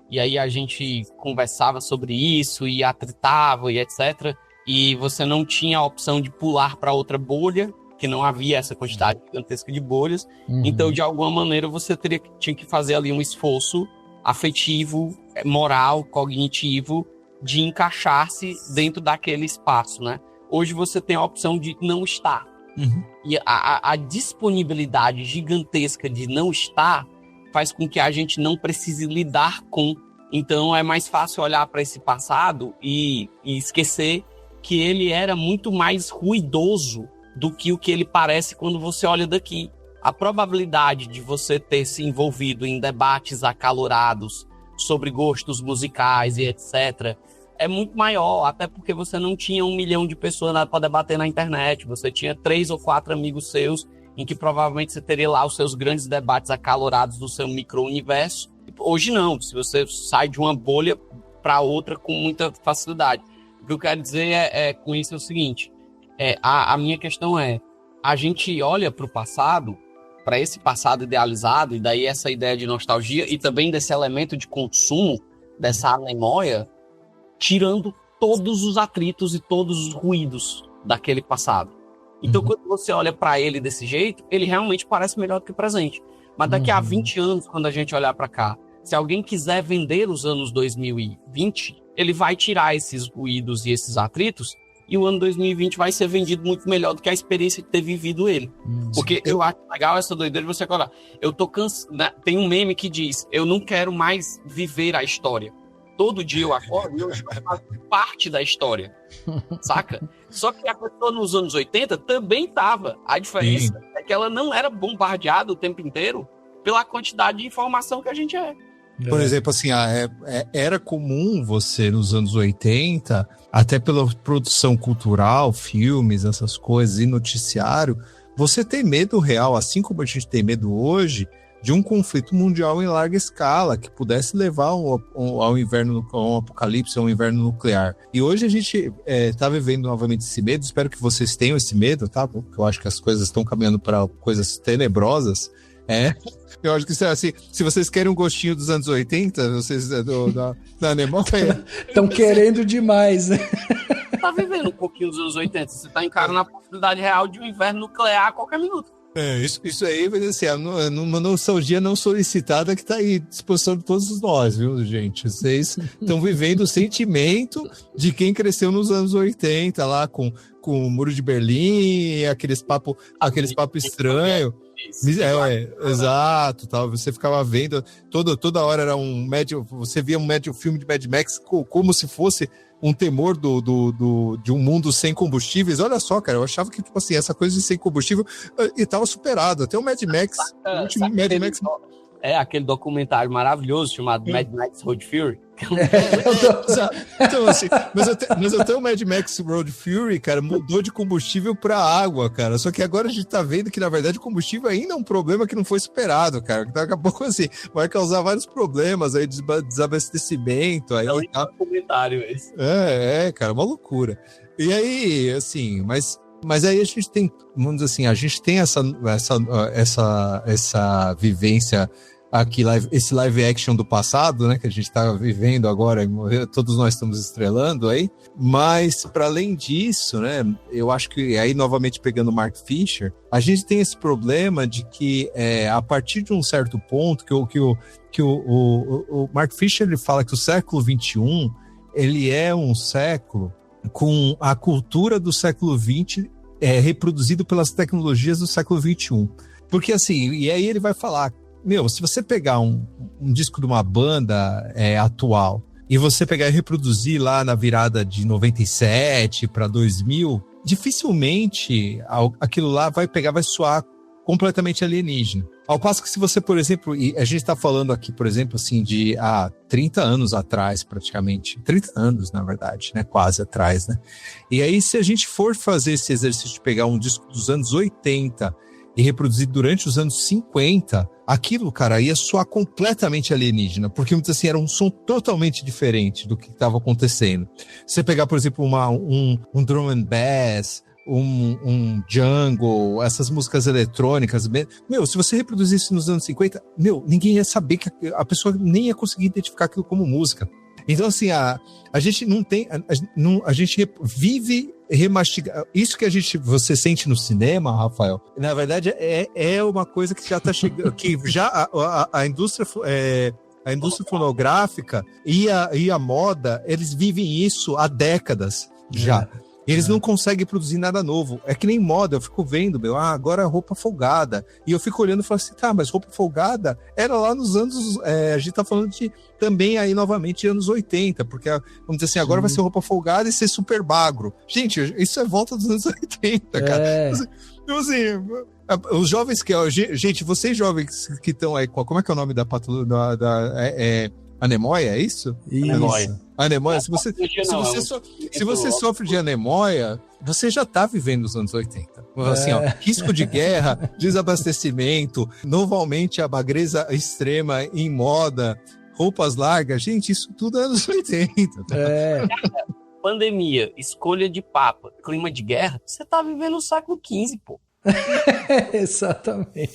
e aí a gente conversava sobre isso, e atritava, e etc. E você não tinha a opção de pular para outra bolha, que não havia essa quantidade gigantesca de bolhas. Uhum. Então, de alguma maneira, você tinha que fazer ali um esforço afetivo, moral, cognitivo, de encaixar-se dentro daquele espaço, né? Hoje você tem a opção de não estar. Uhum. E a disponibilidade gigantesca de não estar faz com que a gente não precise lidar com. Então é mais fácil olhar para esse passado e esquecer que ele era muito mais ruidoso do que o que ele parece quando você olha daqui. A probabilidade de você ter se envolvido em debates acalorados sobre gostos musicais e etc. é muito maior, até porque você não tinha 1 milhão de pessoas para debater na internet, você tinha 3 ou 4 amigos seus, em que provavelmente você teria lá os seus grandes debates acalorados do seu micro-universo. Hoje não, se você sai de uma bolha para outra com muita facilidade. O que eu quero dizer com isso é o seguinte, a minha questão a gente olha para o passado, para esse passado idealizado, e daí essa ideia de nostalgia, e também desse elemento de consumo, dessa anemóia, tirando todos os atritos e todos os ruídos daquele passado. Então, quando você olha para ele desse jeito, ele realmente parece melhor do que o presente. Mas daqui a 20 anos, quando a gente olhar para cá, se alguém quiser vender os anos 2020, ele vai tirar esses ruídos e esses atritos, e o ano 2020 vai ser vendido muito melhor do que a experiência de ter vivido ele. Porque eu acho legal essa doideira de você acordar. Eu tô cansado, né? Tem um meme que diz, eu não quero mais viver a história. Todo dia eu acordo e eu faço parte da história, saca? Só que a pessoa nos anos 80 também tava. A diferença é que ela não era bombardeada o tempo inteiro pela quantidade de informação que a gente é. Por exemplo, assim, era comum você, nos anos 80, até pela produção cultural, filmes, essas coisas, e noticiário, você ter medo real, assim como a gente tem medo hoje, de um conflito mundial em larga escala, que pudesse levar ao inverno, a um apocalipse, a um inverno nuclear. E hoje a gente está vivendo novamente esse medo, espero que vocês tenham esse medo, tá? Porque eu acho que as coisas estão caminhando para coisas tenebrosas. Eu acho que assim, se vocês querem um gostinho dos anos 80, vocês da Anemóia... Estão querendo demais, né? Tá vivendo um pouquinho dos anos 80, você tá encarando a possibilidade real de um inverno nuclear a qualquer minuto. Isso aí, assim, uma nostalgia não solicitada que tá aí à disposição de todos nós, viu, gente? Vocês estão vivendo o sentimento de quem cresceu nos anos 80, lá com com o Muro de Berlim, aqueles papos estranhos. Exato, tal. Você ficava vendo, toda hora era você via um filme de Mad Max como se fosse um temor de um mundo sem combustíveis. Olha só, cara, eu achava que, tipo assim, essa coisa de sem combustível e tava superado. Até o Mad Max, o último Mad Max... aquele documentário maravilhoso chamado Mad Max Road Fury. Então, assim, mas até o Mad Max Road Fury, cara, mudou de combustível para água, cara. Só que agora a gente tá vendo que, na verdade, o combustível ainda é um problema que não foi superado, cara. Daqui a pouco, assim, vai causar vários problemas aí, desabastecimento. Aí, um documentário esse. Cara, uma loucura. E aí, assim, mas aí a gente tem, vamos dizer assim, a gente tem essa vivência aqui, esse live action do passado, né, que a gente tá vivendo agora, todos nós estamos estrelando aí, mas para além disso, né, eu acho que aí novamente pegando o Mark Fisher, a gente tem esse problema de que a partir de um certo ponto que o Mark Fisher ele fala que o século XXI ele é um século com a cultura do século XX reproduzido pelas tecnologias do século XXI. Porque assim, e aí ele vai falar, se você pegar um disco de uma banda atual e você pegar e reproduzir lá na virada de 97 para 2000, dificilmente aquilo lá vai soar completamente alienígena. Ao passo que se você, por exemplo, e a gente está falando aqui, por exemplo, assim, de 30 anos atrás, praticamente, 30 anos, na verdade, né, quase atrás, né? E aí, se a gente for fazer esse exercício de pegar um disco dos anos 80 e reproduzir durante os anos 50, aquilo, cara, ia soar completamente alienígena, porque, assim, era um som totalmente diferente do que estava acontecendo. Se você pegar, por exemplo, um drum and bass, um jungle, essas músicas eletrônicas, se você reproduzisse isso nos anos 50, ninguém ia saber, que a pessoa nem ia conseguir identificar aquilo como música. Então, assim, a gente não tem, a gente vive remastigar. Isso que você sente no cinema, Rafael, na verdade é uma coisa que já está chegando, que já a indústria fonográfica e a moda, eles vivem isso há décadas já. Eles não conseguem produzir nada novo. É que nem moda, eu fico vendo, agora é roupa folgada. E eu fico olhando e falo assim, mas roupa folgada era lá nos anos... a gente tá falando também aí, novamente, de anos 80. Porque, vamos dizer assim, agora vai ser roupa folgada e ser super magro. Gente, isso é volta dos anos 80, cara. Então, assim, os jovens que... Gente, vocês jovens que estão aí... Como é que é o nome da patologia? Anemóia, é isso? Isso. Anemóia, se você sofre de anemóia, você já está vivendo os anos 80. Assim, risco de guerra, desabastecimento, novamente a magreza extrema em moda, roupas largas, gente, isso tudo é anos 80. Pandemia, escolha de papa, clima de guerra, você tá vivendo o século XV, pô. Exatamente.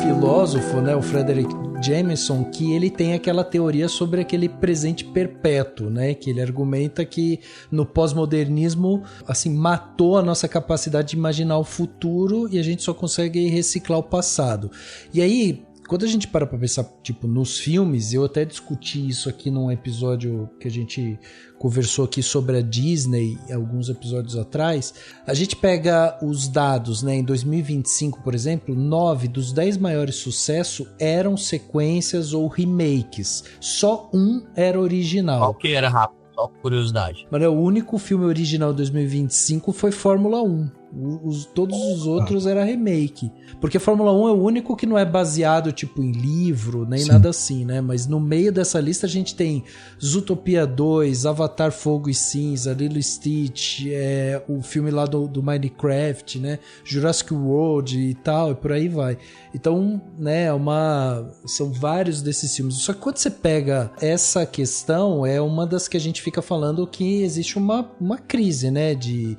Filósofo, né, o Frederick Jameson, que ele tem aquela teoria sobre aquele presente perpétuo, né, que ele argumenta que no pós-modernismo, assim, matou a nossa capacidade de imaginar o futuro e a gente só consegue reciclar o passado. E aí, quando a gente para pra pensar, tipo, nos filmes, eu até discuti isso aqui num episódio que a gente conversou aqui sobre a Disney, alguns episódios atrás, a gente pega os dados, né, em 2025, por exemplo, 9 dos 10 maiores sucessos eram sequências ou remakes. Só um era original. Qual que era, rápido? Só curiosidade. Mas o único filme original de 2025 foi Fórmula 1. Todos os outros era remake. Porque Fórmula 1 é o único que não é baseado tipo em livro, nem nada assim, né? Mas no meio dessa lista a gente tem Zootopia 2, Avatar Fogo e Cinza, Lilo e Stitch, o filme lá do Minecraft, né? Jurassic World e tal, e por aí vai. Então, né, são vários desses filmes. Só que quando você pega essa questão, é uma das que a gente fica falando que existe uma crise, né? De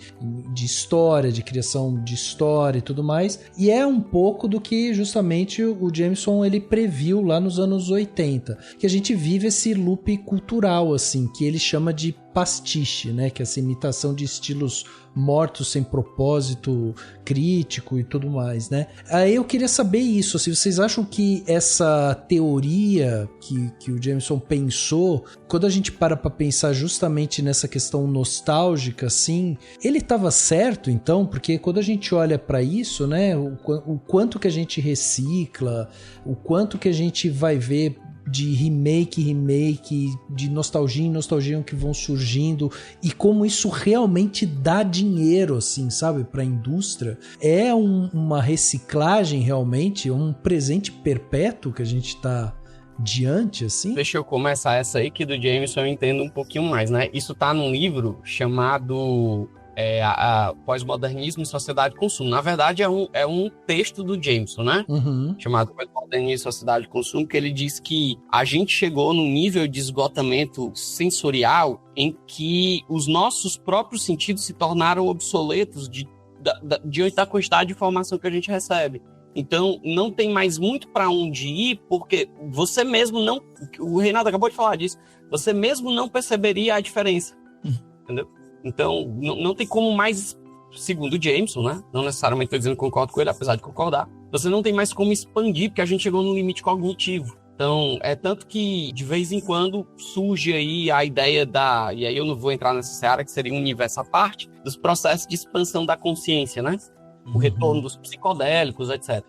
história, de criação de história e tudo mais, e é um pouco do que justamente o Jameson ele previu lá nos anos 80, que a gente vive esse loop cultural, assim, que ele chama de pastiche, né, que é essa imitação de estilos mortos sem propósito crítico e tudo mais, né? Aí eu queria saber isso, se vocês acham que essa teoria que o Jameson pensou, quando a gente para pra pensar justamente nessa questão nostálgica, assim, ele estava certo, então? Porque quando a gente olha para isso, né, o quanto que a gente recicla, o quanto que a gente vai ver de remake, de nostalgia em nostalgia que vão surgindo, e como isso realmente dá dinheiro, assim, sabe, para a indústria. É uma reciclagem realmente, um presente perpétuo que a gente tá diante, assim? Deixa eu começar essa aí, que do Jameson eu entendo um pouquinho mais, né? Isso tá num livro chamado Pós-Modernismo e Sociedade de Consumo. Na verdade, é um texto do Jameson, né? Uhum. Chamado Pós-Modernismo e Sociedade de Consumo, que ele diz que a gente chegou num nível de esgotamento sensorial em que os nossos próprios sentidos se tornaram obsoletos diante da quantidade de informação que a gente recebe. Então, não tem mais muito para onde ir, porque você mesmo não... O Reinaldo acabou de falar disso. Você mesmo não perceberia a diferença. Entendeu? Então, não tem como mais, segundo o Jameson, né? Não necessariamente estou dizendo que concordo com ele, apesar de concordar. Você não tem mais como expandir, porque a gente chegou no limite cognitivo. Então, é tanto que, de vez em quando, surge aí a ideia e aí eu não vou entrar nessa seara, que seria um universo à parte, dos processos de expansão da consciência, né? O retorno dos psicodélicos, etc.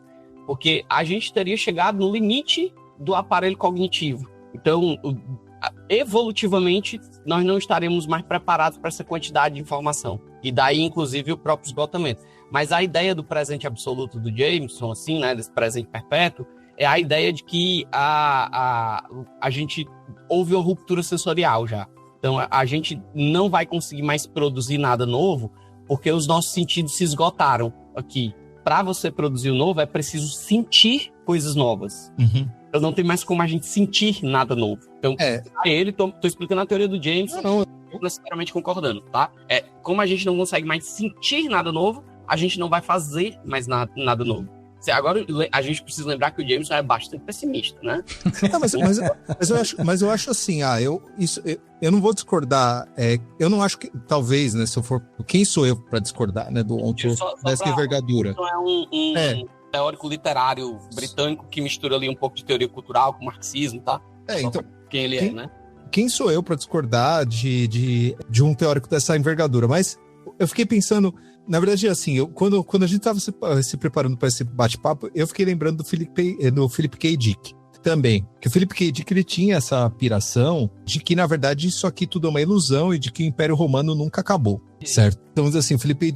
Porque a gente teria chegado no limite do aparelho cognitivo. Então, evolutivamente, nós não estaremos mais preparados para essa quantidade de informação. E daí, inclusive, o próprio esgotamento. Mas a ideia do presente absoluto do Jameson, assim, né, desse presente perpétuo, é a ideia de que a gente houve uma ruptura sensorial já. Então, a gente não vai conseguir mais produzir nada novo, porque os nossos sentidos se esgotaram aqui. Para você produzir o novo, é preciso sentir coisas novas. Uhum. Então não tem mais como a gente sentir nada novo. Então, tô explicando a teoria do Jameson, não necessariamente concordando, tá? Como a gente não consegue mais sentir nada novo, a gente não vai fazer mais nada novo. Agora, a gente precisa lembrar que o Jameson é bastante pessimista, né? Não, mas eu acho assim, eu não vou discordar, eu não acho que, talvez, né, se eu for, quem sou eu para discordar, né, do dessa envergadura? Então é um teórico literário britânico que mistura ali um pouco de teoria cultural com marxismo, tá? Então, quem ele é, né? Quem sou eu para discordar de um teórico dessa envergadura? Mas eu fiquei pensando, na verdade, assim, quando a gente estava se preparando para esse bate-papo, eu fiquei lembrando do Philip K. Dick também. Que o Philip K. Dick, ele tinha essa piração de que, na verdade, isso aqui tudo é uma ilusão e de que o Império Romano nunca acabou, certo? Então, assim, o Philip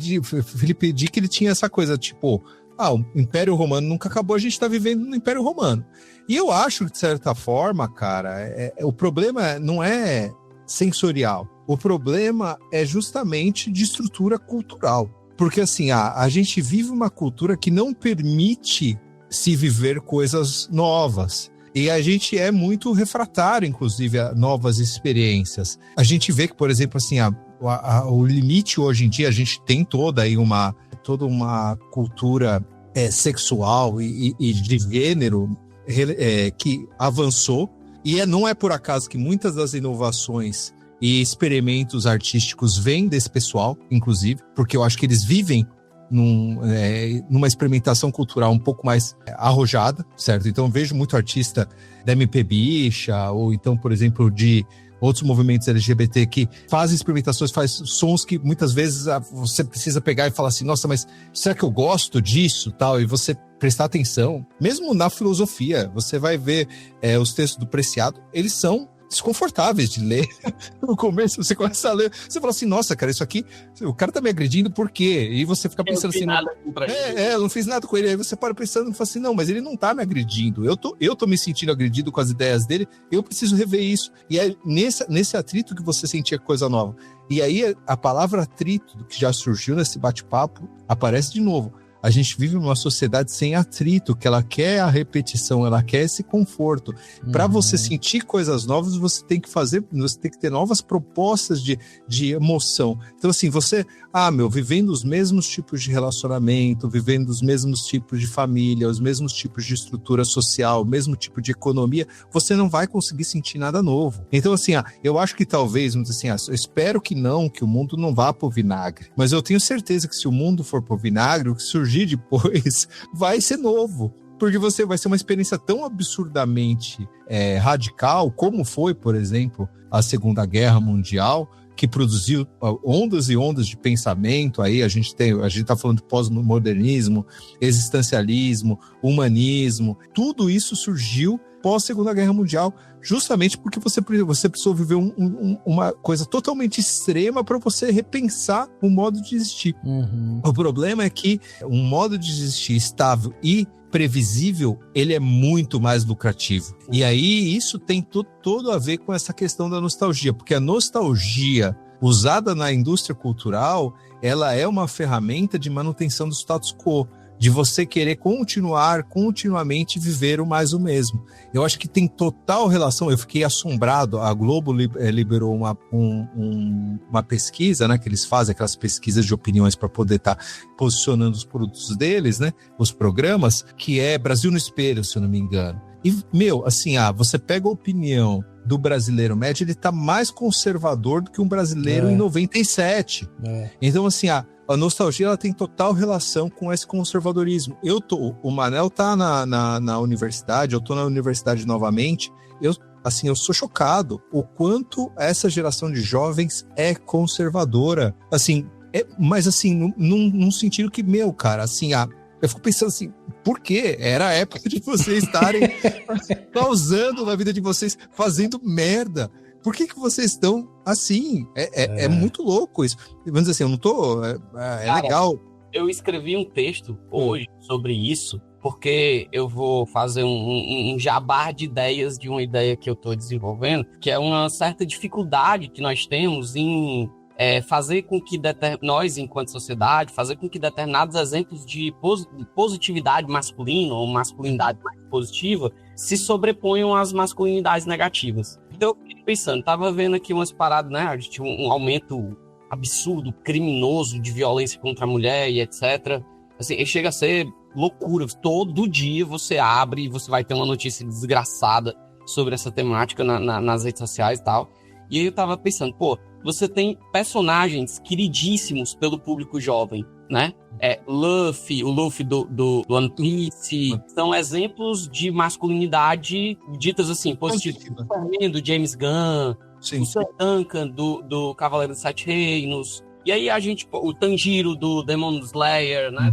K. Dick, ele tinha essa coisa, tipo, o Império Romano nunca acabou, a gente tá vivendo no Império Romano. E eu acho que, de certa forma, cara, o problema não é sensorial. O problema é justamente de estrutura cultural. Porque, assim, a gente vive uma cultura que não permite se viver coisas novas. E a gente é muito refratário, inclusive, a novas experiências. A gente vê que, por exemplo, assim, o limite hoje em dia, a gente tem toda uma cultura sexual e de gênero que avançou. E não é por acaso que muitas das inovações e experimentos artísticos vêm desse pessoal, inclusive, porque eu acho que eles vivem numa experimentação cultural um pouco mais arrojada, certo? Então eu vejo muito artista da MP Bicha, ou então, por exemplo, de outros movimentos LGBT que fazem experimentações, faz sons que muitas vezes você precisa pegar e falar assim, nossa, mas será que eu gosto disso? Tal, e você prestar atenção. Mesmo na filosofia, você vai ver os textos do Preciado, eles são desconfortáveis de ler. No começo, você começa a ler, você fala assim, nossa, cara, isso aqui, o cara tá me agredindo, por quê? E você fica pensando assim, eu não fiz nada com ele. Aí você para pensando e fala assim, não, mas ele não tá me agredindo. Eu tô me sentindo agredido com as ideias dele, eu preciso rever isso. E é nesse atrito que você sentia coisa nova. E aí a palavra atrito, que já surgiu nesse bate-papo, aparece de novo. A gente vive numa sociedade sem atrito, que ela quer a repetição, ela quer esse conforto. Para você sentir coisas novas, você tem que ter novas propostas de emoção. Então, assim, vivendo os mesmos tipos de relacionamento, vivendo os mesmos tipos de família, os mesmos tipos de estrutura social, o mesmo tipo de economia, você não vai conseguir sentir nada novo. Então, assim, eu acho que talvez, assim, eu espero que o mundo não vá pro vinagre. Mas eu tenho certeza que se o mundo for pro vinagre, o que surgir depois vai ser novo. Porque vai ser uma experiência tão absurdamente radical, como foi, por exemplo, a Segunda Guerra Mundial, que produziu ondas e ondas de pensamento. Aí a gente está falando de pós-modernismo, existencialismo, humanismo. Tudo isso surgiu pós-Segunda Guerra Mundial, justamente porque você precisou viver uma coisa totalmente extrema para você repensar o modo de existir. O problema é que um modo de existir estável e previsível, ele é muito mais lucrativo. E aí isso tem todo a ver com essa questão da nostalgia, porque a nostalgia usada na indústria cultural, ela é uma ferramenta de manutenção do status quo, de você querer continuamente viver o mais o mesmo. Eu acho que tem total relação, eu fiquei assombrado, a Globo liberou uma pesquisa, né, que eles fazem aquelas pesquisas de opiniões para poder estar posicionando os produtos deles, né, os programas, que é Brasil no Espelho, se eu não me engano. E, assim, você pega a opinião do brasileiro médio, ele tá mais conservador do que um brasileiro em 97. Então, assim, a nostalgia, ela tem total relação com esse conservadorismo. O Manel tá na universidade, eu tô na universidade novamente, eu sou chocado o quanto essa geração de jovens é conservadora, assim, mas assim, num sentido que, cara, assim, eu fico pensando assim, por quê? Era a época de vocês estarem causando na vida de vocês, fazendo merda. Por que vocês estão assim? É muito louco isso. Vamos dizer assim, eu não tô... Cara, legal. Eu escrevi um texto hoje sobre isso, porque eu vou fazer um jabá de ideias de uma ideia que eu estou desenvolvendo, que é uma certa dificuldade que nós temos em fazer com que nós, enquanto sociedade, fazer com que determinados exemplos de positividade masculina ou masculinidade mais positiva se sobreponham às masculinidades negativas. Então, eu fiquei pensando, tava vendo aqui umas paradas, né? A gente tinha um aumento absurdo, criminoso de violência contra a mulher e etc. Assim, chega a ser loucura. Todo dia você abre e você vai ter uma notícia desgraçada sobre essa temática nas redes sociais e tal. E aí eu tava pensando, você tem personagens queridíssimos pelo público jovem, né? O Luffy do One Piece, são exemplos de masculinidade ditas assim, positivas. O Superman do James Gunn, o Sir Duncan do Cavaleiro dos Sete Reinos, e aí o Tanjiro do Demon Slayer, né?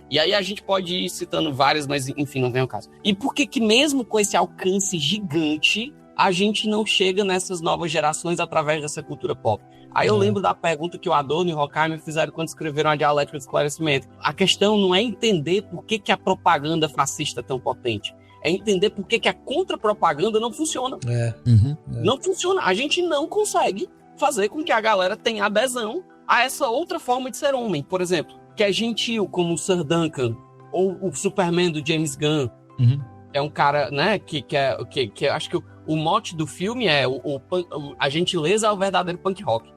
E aí a gente pode ir citando vários, mas enfim, não vem ao caso. E por que mesmo com esse alcance gigante, a gente não chega nessas novas gerações através dessa cultura pop? Aí eu lembro da pergunta que o Adorno e o Horkheimer fizeram quando escreveram a Dialética do Esclarecimento. A questão não é entender por que a propaganda fascista é tão potente. É entender por que a contra-propaganda não funciona. Não funciona. A gente não consegue fazer com que a galera tenha adesão a essa outra forma de ser homem. Por exemplo, que é gentil, como o Sir Duncan, ou o Superman do James Gunn. É um cara, né, que acho que o mote do filme é a gentileza é o verdadeiro punk rock.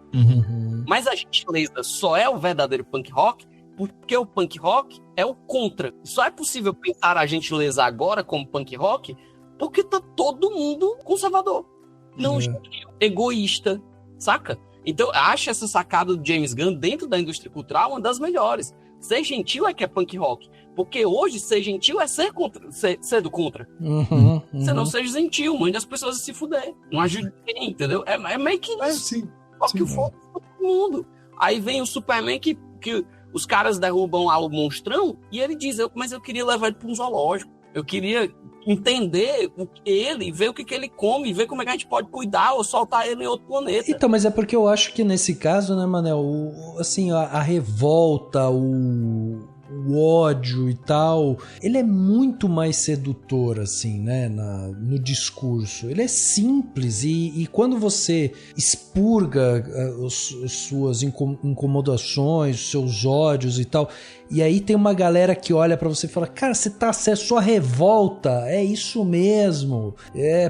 Mas a gentileza só é o verdadeiro punk rock porque o punk rock é o contra. Só é possível pensar a gentileza agora como punk rock porque tá todo mundo conservador. Não gentil, egoísta, saca? Então, acho essa sacada do James Gunn dentro da indústria cultural uma das melhores. Ser gentil é que é punk rock. Porque hoje, ser gentil é ser do contra. Você não seja gentil, mande as pessoas a se fuder. Não ajude ninguém, entendeu? É meio que isso. Que foda todo mundo. Aí vem o Superman que os caras derrubam lá o monstrão e ele diz, mas eu queria levar ele para um zoológico. Eu queria entender ele, ver o que ele come, ver como é que a gente pode cuidar ou soltar ele em outro planeta. Então, mas é porque eu acho que nesse caso, né, Manel, assim, a revolta, o ódio e tal, ele é muito mais sedutor, assim, né, no discurso. Ele é simples e quando você expurga as suas incomodações, os seus ódios e tal, E aí tem uma galera que olha pra você e fala, cara, você é sua revolta, é isso mesmo.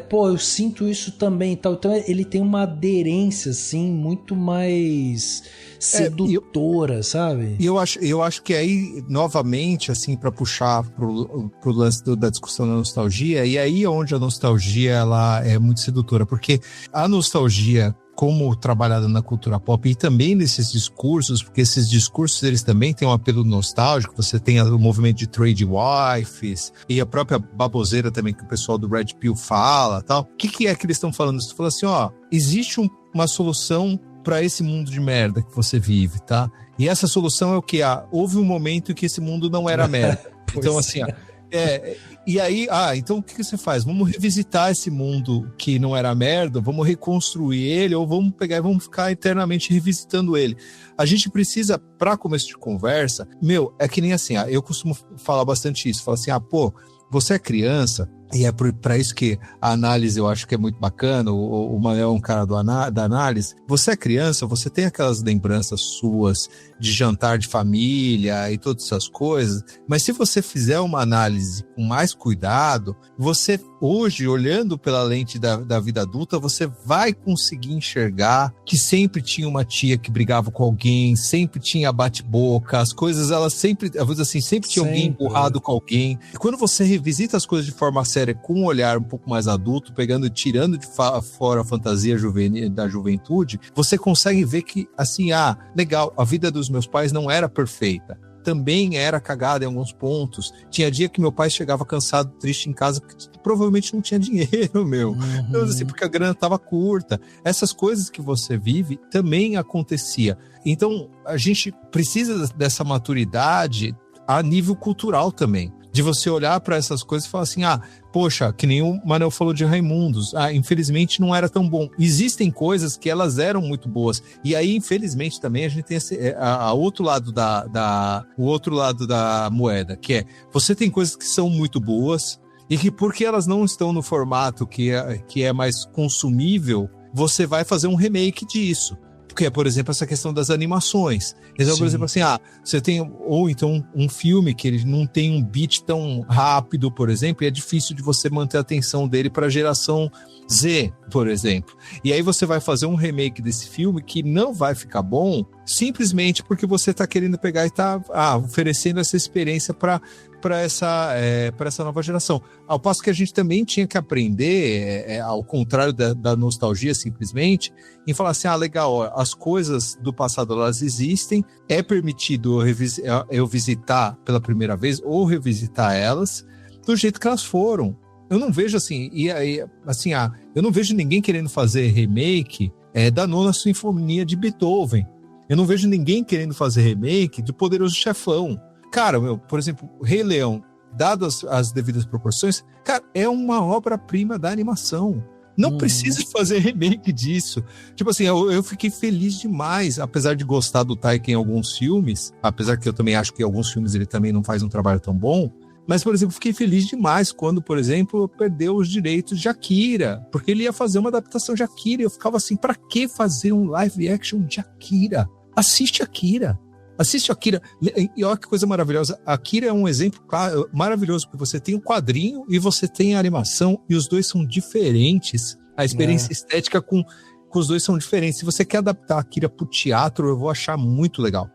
Pô, eu sinto isso também e tal. Então ele tem uma aderência, assim, muito mais sedutora, sabe? E eu acho que aí, novamente, assim, pra puxar pro lance da discussão da nostalgia, e aí é onde a nostalgia, ela é muito sedutora, porque a nostalgia, como trabalhada na cultura pop e também nesses discursos, porque esses discursos eles também têm um apelo nostálgico, você tem o movimento de trade wives e a própria baboseira também que o pessoal do Red Pill fala, tal. O que é que eles estão falando? Eles estão falando assim, ó, existe uma solução para esse mundo de merda que você vive, tá? E essa solução é o que? Houve um momento em que esse mundo não era merda. Então, assim, e aí, então o que você faz? Vamos revisitar esse mundo que não era merda, vamos reconstruir ele, ou vamos pegar e vamos ficar eternamente revisitando ele. A gente precisa, para começo de conversa, é que nem assim, eu costumo falar bastante isso, falar assim, pô, você é criança, e é para isso que a análise eu acho que é muito bacana, o Manuel é um cara da análise. Você é criança, você tem aquelas lembranças suas de jantar de família e todas essas coisas, mas se você fizer uma análise com mais cuidado, você hoje, olhando pela lente da vida adulta, você vai conseguir enxergar que sempre tinha uma tia que brigava com alguém, sempre tinha bate-boca, as coisas, elas sempre, eu vou dizer assim, sempre tinha alguém empurrado com alguém. E quando você revisita as coisas de forma séria, com um olhar um pouco mais adulto, tirando de fora a fantasia juvenil, da juventude, você consegue ver que, assim, legal, a vida dos meus pais não era perfeita. Também era cagada em alguns pontos. Tinha dia que meu pai chegava cansado, triste em casa, porque provavelmente não tinha dinheiro, Então, assim, porque a grana estava curta. Essas coisas que você vive também acontecia. Então, a gente precisa dessa maturidade a nível cultural também. De você olhar para essas coisas e falar assim, poxa, que nem o Manel falou de Raimundos, infelizmente não era tão bom. Existem coisas que elas eram muito boas, e aí infelizmente também a gente tem o outro lado da moeda, que você tem coisas que são muito boas, e que porque elas não estão no formato que é mais consumível, você vai fazer um remake disso. Porque, por exemplo, essa questão das animações. Então, por exemplo, assim, você tem, ou então um filme que ele não tem um beat tão rápido, por exemplo, e é difícil de você manter a atenção dele para a geração Z, por exemplo. E aí você vai fazer um remake desse filme que não vai ficar bom, simplesmente porque você está querendo pegar e está oferecendo essa experiência para essa nova geração. Ao passo que a gente também tinha que aprender, ao contrário da nostalgia simplesmente, em falar assim, legal, as coisas do passado elas existem, é permitido eu visitar pela primeira vez ou revisitar elas do jeito que elas foram. Eu não vejo assim, eu não vejo ninguém querendo fazer remake da Nona Sinfonia de Beethoven. Eu não vejo ninguém querendo fazer remake do Poderoso Chefão. Cara, por exemplo, Rei Leão, dado as devidas proporções, cara, é uma obra-prima da animação. Não precisa fazer remake disso. Tipo assim, eu fiquei feliz demais, apesar de gostar do Taika em alguns filmes, apesar que eu também acho que em alguns filmes ele também não faz um trabalho tão bom, mas, por exemplo, fiquei feliz demais quando, por exemplo, perdeu os direitos de Akira, porque ele ia fazer uma adaptação de Akira, e eu ficava assim, pra que fazer um live action de Akira? Assiste Akira. E olha que coisa maravilhosa. Akira é um exemplo maravilhoso, porque você tem o quadrinho e você tem a animação, e os dois são diferentes. A experiência estética com os dois são diferentes. Se você quer adaptar Akira pro teatro, eu vou achar muito legal.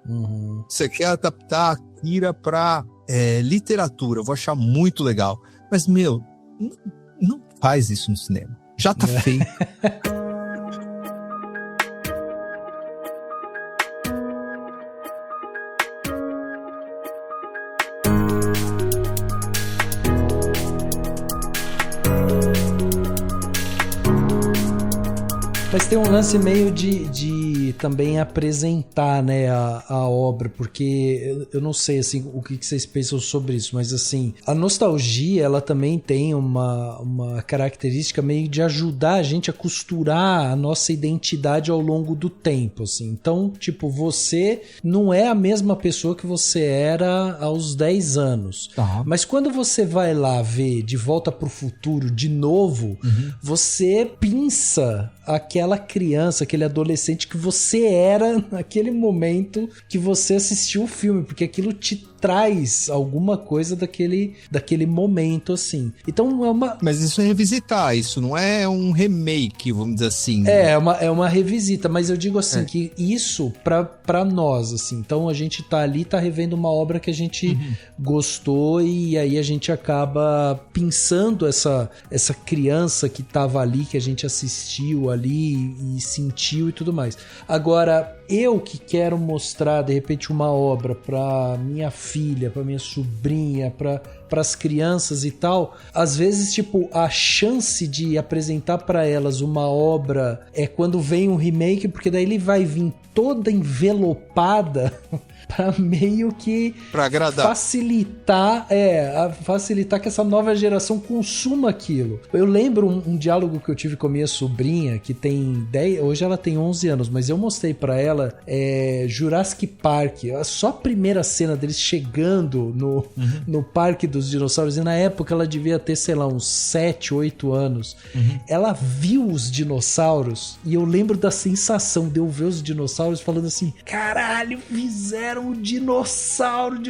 Se você quer adaptar Akira pra literatura, eu vou achar muito legal. Mas, não faz isso no cinema. Já tá feito. Mas tem um lance meio de também apresentar, né, a obra, porque eu não sei, assim, o que vocês pensam sobre isso, mas, assim, a nostalgia, ela também tem uma característica meio de ajudar a gente a costurar a nossa identidade ao longo do tempo, assim. Então, tipo, você não é a mesma pessoa que você era aos 10 anos. Mas quando você vai lá ver De Volta pro Futuro de novo, você pinça aquela criança, aquele adolescente que você era naquele momento que você assistiu o filme, porque aquilo te traz alguma coisa daquele momento, assim. Então é uma... Mas isso é revisitar, isso não é um remake, vamos dizer assim. É uma revisita, mas eu digo assim, que isso pra nós, assim, então a gente tá ali, tá revendo uma obra que a gente gostou, e aí a gente acaba pensando essa criança que tava ali, que a gente assistiu ali e sentiu e tudo mais. Agora, eu que quero mostrar, de repente, uma obra pra minha filha, pra minha sobrinha, para as crianças e tal, às vezes, tipo, a chance de apresentar para elas uma obra é quando vem um remake, porque daí ele vai vir toda envelopada para meio que pra agradar, facilitar que essa nova geração consuma aquilo. Eu lembro um diálogo que eu tive com a minha sobrinha, que tem 10, hoje ela tem 11 anos, mas eu mostrei para ela Jurassic Park, só a primeira cena deles chegando no Parque dos Dinossauros, e na época ela devia ter, sei lá, uns 7, 8 anos. Ela viu os dinossauros, e eu lembro da sensação de eu ver os dinossauros falando assim, caralho, fizeram o dinossauro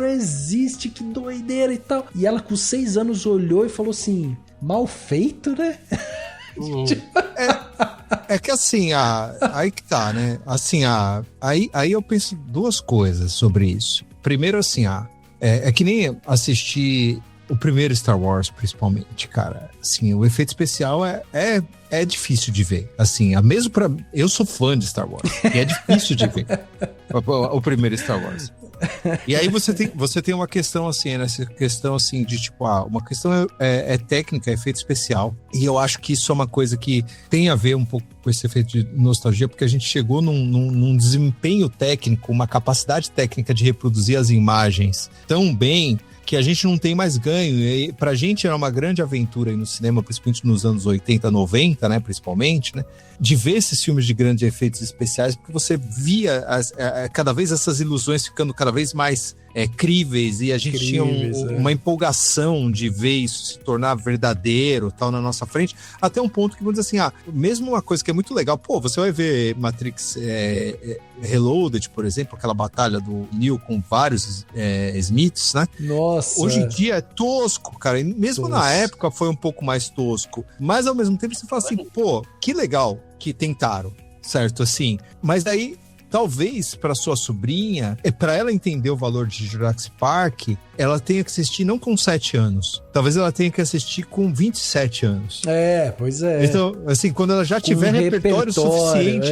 existe, que doideira e tal. E ela com 6 anos olhou e falou assim, mal feito, né? É que assim, aí que tá, né? Assim, aí eu penso duas coisas sobre isso. Primeiro, assim, é que nem assistir o primeiro Star Wars, principalmente, cara. Assim, o efeito especial é difícil de ver. Assim, mesmo pra... Eu sou fã de Star Wars. E é difícil de ver o primeiro Star Wars. E aí você tem uma questão assim, nessa questão assim de tipo, uma questão é técnica, é efeito especial. E eu acho que isso é uma coisa que tem a ver um pouco com esse efeito de nostalgia, porque a gente chegou num desempenho técnico, uma capacidade técnica de reproduzir as imagens tão bem que a gente não tem mais ganho. E pra gente era uma grande aventura aí no cinema, principalmente nos anos 80, 90, né, principalmente, né, de ver esses filmes de grandes efeitos especiais, porque você via cada vez essas ilusões ficando cada vez mais críveis, e a gente tinha uma empolgação de ver isso se tornar verdadeiro, tal, na nossa frente, até um ponto que, vamos dizer assim, mesmo uma coisa que é muito legal, você vai ver Matrix Reloaded, por exemplo, aquela batalha do Neo com vários Smiths, né? Nossa! Hoje em dia é tosco, cara, e mesmo na época foi um pouco mais tosco, mas ao mesmo tempo você fala assim, que legal que tentaram, certo? Assim, mas aí talvez para sua sobrinha, para ela entender o valor de Jurassic Park, ela tenha que assistir não com 7 anos. Talvez ela tenha que assistir com 27 anos. Pois é. Então, assim, quando ela já tiver repertório suficiente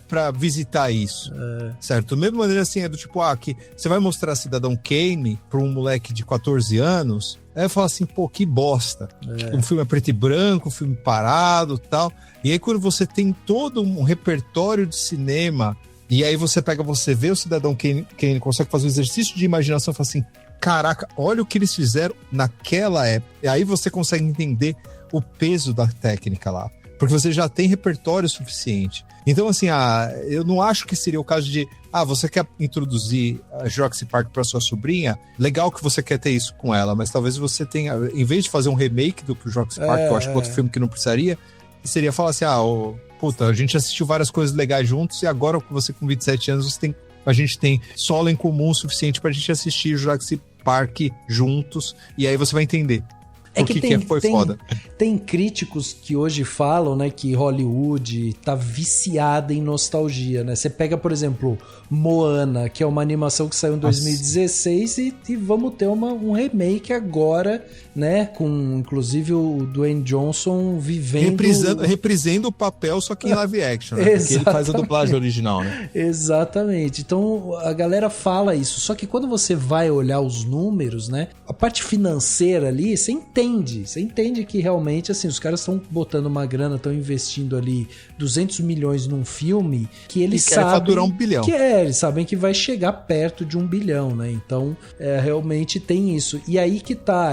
para visitar isso. Certo? Da mesma maneira, assim, é do tipo, que você vai mostrar Cidadão Kane para um moleque de 14 anos, aí fala assim, que bosta. Um filme é preto e branco, um filme parado e tal. E aí, quando você tem todo um repertório de cinema, e aí você vê o Cidadão Kane consegue fazer um exercício de imaginação e fala assim, caraca, olha o que eles fizeram naquela época. E aí você consegue entender o peso da técnica lá, porque você já tem repertório suficiente. Então, assim, eu não acho que seria o caso de, você quer introduzir a Jurassic Park para sua sobrinha, legal que você quer ter isso com ela, mas talvez você tenha, em vez de fazer um remake do Jurassic Park, que eu acho que outro filme que não precisaria, seria falar assim, a gente assistiu várias coisas legais juntos, e agora você com 27 anos, a gente tem solo em comum o suficiente pra gente assistir Jurassic Park juntos, e aí você vai entender foi foda. Tem críticos que hoje falam, né, que Hollywood tá viciada em nostalgia, né? Você pega, por exemplo, Moana, que é uma animação que saiu em 2016 e vamos ter um remake agora, né? Com, inclusive, o Dwayne Johnson vivendo... Reprisando o papel, só que em live action, né? Porque ele faz a dublagem original, né? Exatamente. Então, a galera fala isso. Só que quando você vai olhar os números, né? A parte financeira ali, você entende que realmente, assim, os caras estão botando uma grana, estão investindo ali 200 milhões num filme que eles sabem... faturar 1 bilhão. Eles sabem que vai chegar perto de 1 bilhão, né? Então, realmente tem isso. E aí que tá,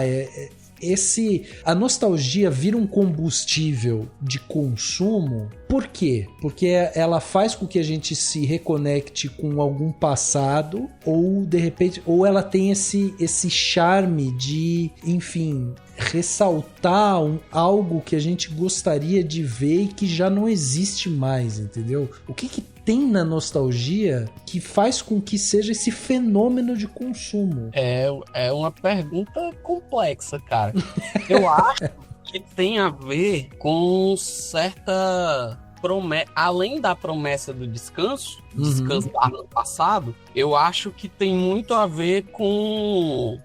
a nostalgia vira um combustível de consumo. Por quê? Porque ela faz com que a gente se reconecte com algum passado, ou de repente, ou ela tem esse charme de, enfim, ressaltar algo que a gente gostaria de ver e que já não existe mais, entendeu? O que tem na nostalgia que faz com que seja esse fenômeno de consumo? É uma pergunta complexa, cara. Eu acho que tem a ver com certa promessa, além da promessa do descanso no passado, eu acho que tem muito a ver com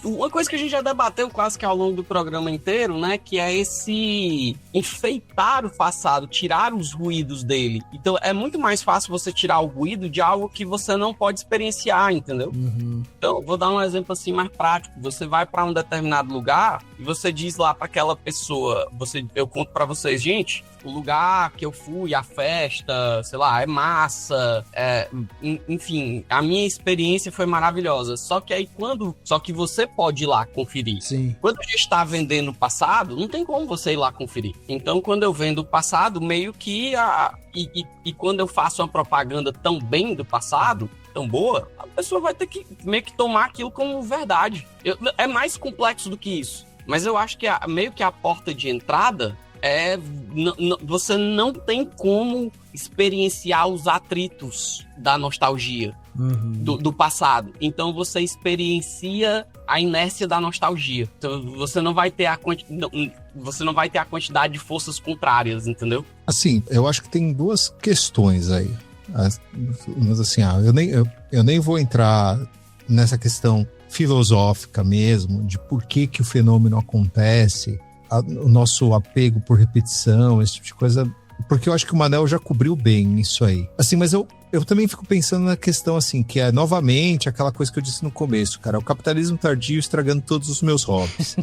uma coisa que a gente já debateu quase que ao longo do programa inteiro, né? Que é esse enfeitar o passado, tirar os ruídos dele. Então é muito mais fácil você tirar o ruído de algo que você não pode experienciar, entendeu? Então, vou dar um exemplo assim mais prático. Você vai para um determinado lugar e você diz lá para aquela pessoa, eu conto para vocês, gente, o lugar que eu fui, a festa, sei lá, é massa, enfim, a minha experiência foi maravilhosa. Só que você pode ir lá conferir. Sim. Quando a gente está vendendo o passado, não tem como você ir lá conferir. Então, quando eu vendo o passado, meio que e quando eu faço uma propaganda tão bem do passado, tão boa, a pessoa vai ter que meio que tomar aquilo como verdade. É mais complexo do que isso. Mas eu acho que meio que a porta de entrada você não tem como experienciar os atritos da nostalgia do passado. Então você experiencia a inércia da nostalgia. Então você não vai ter a quantidade de forças contrárias, entendeu? Assim, eu acho que tem duas questões aí. Mas assim, eu nem vou entrar nessa questão filosófica mesmo, de por que o fenômeno acontece, o nosso apego por repetição, esse tipo de coisa, porque eu acho que o Manel já cobriu bem isso aí. Assim, mas eu também fico pensando na questão assim, que é novamente aquela coisa que eu disse no começo, cara, o capitalismo tardio estragando todos os meus hobbies.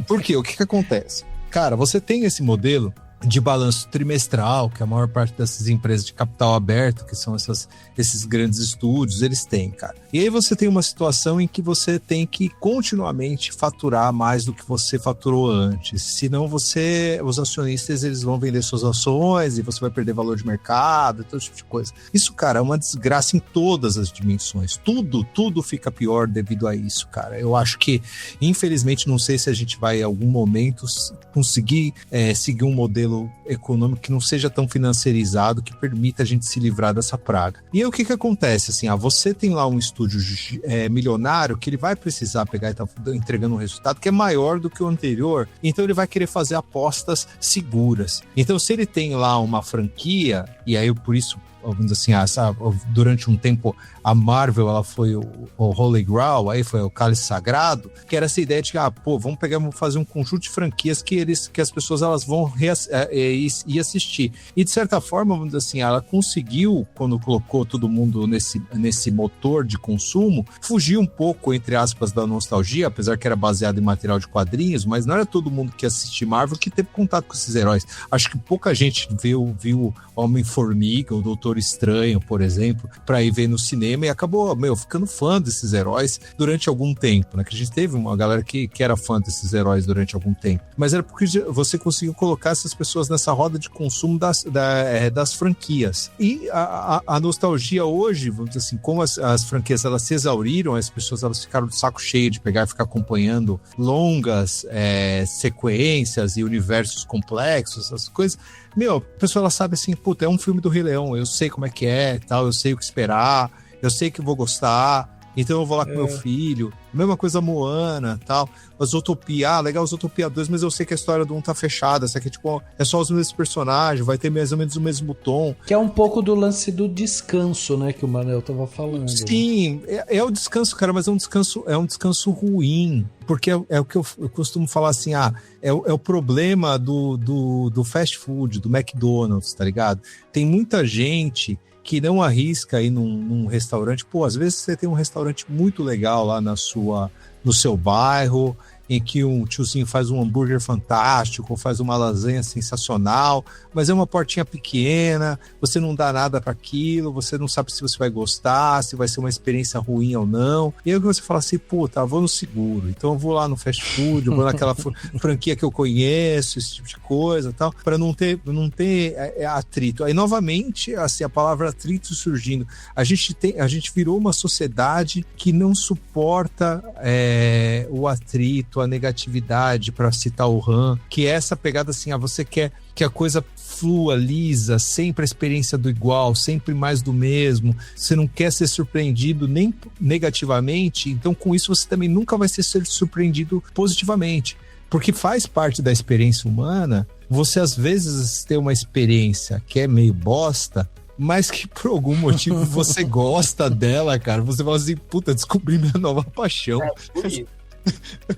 Por quê? O que acontece? Cara, você tem esse modelo de balanço trimestral, que a maior parte dessas empresas de capital aberto, que são esses grandes estúdios, eles têm, cara. E aí você tem uma situação em que você tem que continuamente faturar mais do que você faturou antes. Senão os acionistas, eles vão vender suas ações e você vai perder valor de mercado, todo tipo de coisa. Isso, cara, é uma desgraça em todas as dimensões. Tudo fica pior devido a isso, cara. Eu acho que, infelizmente, não sei se a gente vai, em algum momento, conseguir seguir um modelo econômico que não seja tão financiarizado, que permita a gente se livrar dessa praga. E aí o que acontece? Assim, você tem lá um estúdio milionário que ele vai precisar pegar e tá entregando um resultado que é maior do que o anterior, então ele vai querer fazer apostas seguras. Então se ele tem lá uma franquia, e aí por isso, vamos dizer assim, durante um tempo a Marvel, ela foi o Holy Grail, aí foi o cálice sagrado, que era essa ideia de vamos fazer um conjunto de franquias que as pessoas elas vão ir assistir. E de certa forma, vamos dizer assim, ela conseguiu, quando colocou todo mundo nesse motor de consumo, fugir um pouco, entre aspas, da nostalgia, apesar que era baseado em material de quadrinhos, mas não era todo mundo que assistia Marvel que teve contato com esses heróis. Acho que pouca gente viu Homem-Formiga, o Doutor Estranho, por exemplo, para ir ver no cinema e acabou, ficando fã desses heróis durante algum tempo, né? Que a gente teve uma galera que era fã desses heróis durante algum tempo. Mas era porque você conseguiu colocar essas pessoas nessa roda de consumo das franquias. E a nostalgia hoje, vamos dizer assim, como as franquias elas se exauriram, as pessoas elas ficaram de saco cheio de pegar e ficar acompanhando longas sequências e universos complexos, essas coisas. A pessoa ela sabe assim, puta, é um filme do Rei Leão, eu sei como é que é, tal, eu sei o que esperar, eu sei que eu vou gostar, então eu vou lá com meu filho. Mesma coisa Moana, tal. Zootopia, legal Zootopia 2, mas eu sei que a história do 1 tá fechada, essa aqui, tipo, é só os mesmos personagens, vai ter mais ou menos o mesmo tom. Que é um pouco do lance do descanso, né, que o Manel tava falando. Sim, é o descanso, cara, mas é um descanso ruim, porque é o que eu costumo falar assim, é o problema do fast food, do McDonald's, tá ligado? Tem muita gente que não arrisca ir num restaurante. Às vezes você tem um restaurante muito legal lá no seu bairro, em que um tiozinho faz um hambúrguer fantástico, faz uma lasanha sensacional, mas é uma portinha pequena, você não dá nada para aquilo, você não sabe se você vai gostar, se vai ser uma experiência ruim ou não. E aí você fala assim, vou no seguro, então eu vou lá no fast food, eu vou naquela franquia que eu conheço, esse tipo de coisa, tal, para não ter atrito. Aí novamente, assim, a palavra atrito surgindo. A gente virou uma sociedade que não suporta o atrito, a negatividade, para citar o Han, que é essa pegada assim, você quer que a coisa flua, lisa, sempre a experiência do igual, sempre mais do mesmo, você não quer ser surpreendido nem negativamente, então com isso você também nunca vai ser surpreendido positivamente, porque faz parte da experiência humana, você às vezes tem uma experiência que é meio bosta, mas que por algum motivo você gosta dela, cara, você fala assim, puta, descobri minha nova paixão.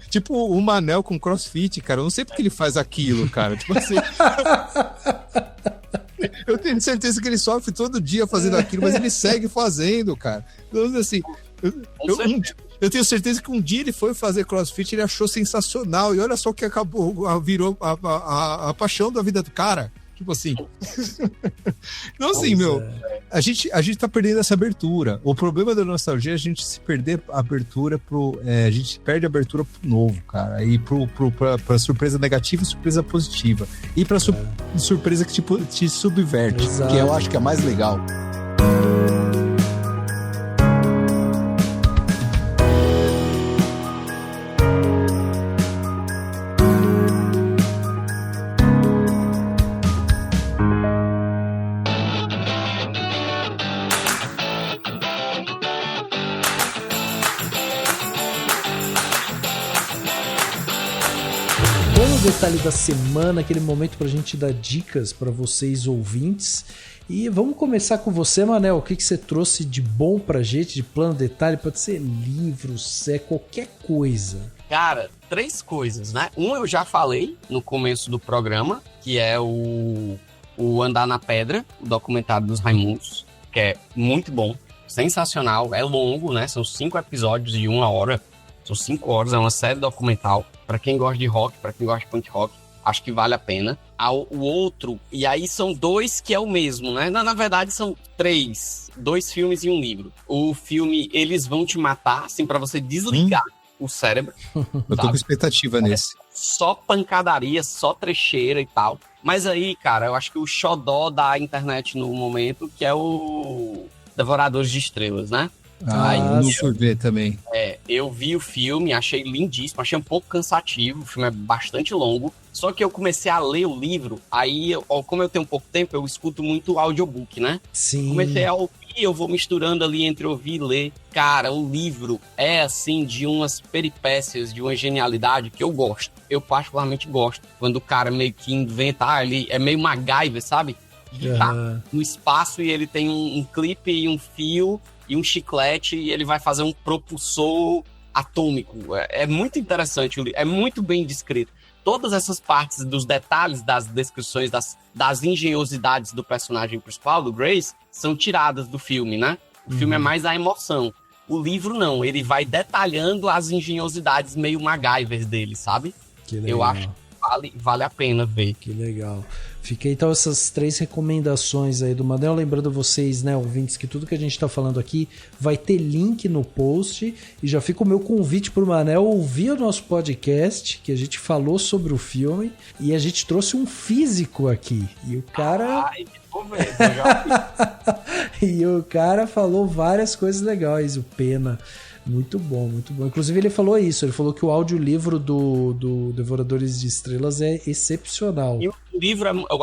Tipo o Manel com CrossFit, cara. Eu não sei porque ele faz aquilo, cara. Tipo assim. Eu tenho certeza que ele sofre todo dia fazendo aquilo, mas ele segue fazendo, cara. Então, assim, eu tenho certeza que um dia ele foi fazer CrossFit, ele achou sensacional. E olha só o que virou a paixão da vida do cara. Tipo assim. Então, assim, a gente tá perdendo essa abertura. O problema da nostalgia é a gente se perder a abertura a gente perde a abertura pro novo, cara. E pra surpresa negativa e surpresa positiva. E pra surpresa que te subverte. Exato. Que eu acho que é mais legal. Detalhe da semana, aquele momento pra gente dar dicas pra vocês ouvintes. E vamos começar com você, Manel. O que você trouxe de bom pra gente, de plano detalhe? Pode ser livro, qualquer coisa. Cara, 3 coisas, né? Eu já falei no começo do programa, que é o Andar na Pedra, o documentário dos Raimundos, que é muito bom, sensacional, é longo, né? São 5 episódios de 1 hora. São 5 horas, é uma série documental. Pra quem gosta de rock, pra quem gosta de punk rock, acho que vale a pena. O outro, e aí são 2 que é o mesmo, né? Na verdade são 3, 2 filmes e 1 livro. O filme Eles Vão Te Matar, assim, pra você desligar o cérebro. Eu tô com expectativa nesse. Só pancadaria, só trecheira e tal. Mas aí, cara, eu acho que o xodó da internet no momento, que é o Devoradores de Estrelas, né? Não fui ver também. Eu vi o filme, achei lindíssimo, achei um pouco cansativo, o filme é bastante longo, só que eu comecei a ler o livro, aí, como eu tenho pouco tempo, eu escuto muito audiobook, né? Sim. Comecei a ouvir, eu vou misturando ali entre ouvir e ler. Cara, o livro é, assim, de umas peripécias, de uma genialidade que eu gosto. Eu particularmente gosto. Quando o cara meio que inventa, ele é meio MacGyver, sabe? Ele tá no espaço e ele tem um clipe e um fio e um chiclete, e ele vai fazer um propulsor atômico. É muito interessante, é muito bem descrito. Todas essas partes dos detalhes, das descrições, das engenhosidades do personagem principal, do Grace, são tiradas do filme, né? O filme é mais a emoção. O livro não, ele vai detalhando as engenhosidades meio MacGyver dele, sabe? Que legal. Eu acho que vale a pena ver. Que legal. Fica então essas 3 recomendações aí do Manel, lembrando vocês, né, ouvintes, que tudo que a gente tá falando aqui vai ter link no post, e já fica o meu convite pro Manel ouvir o nosso podcast, que a gente falou sobre o filme, e a gente trouxe um físico aqui, e o cara... E o cara falou várias coisas legais, o Pena. Muito bom, muito bom. Inclusive ele falou isso, ele falou que o audiolivro do Devoradores de Estrelas é excepcional. E o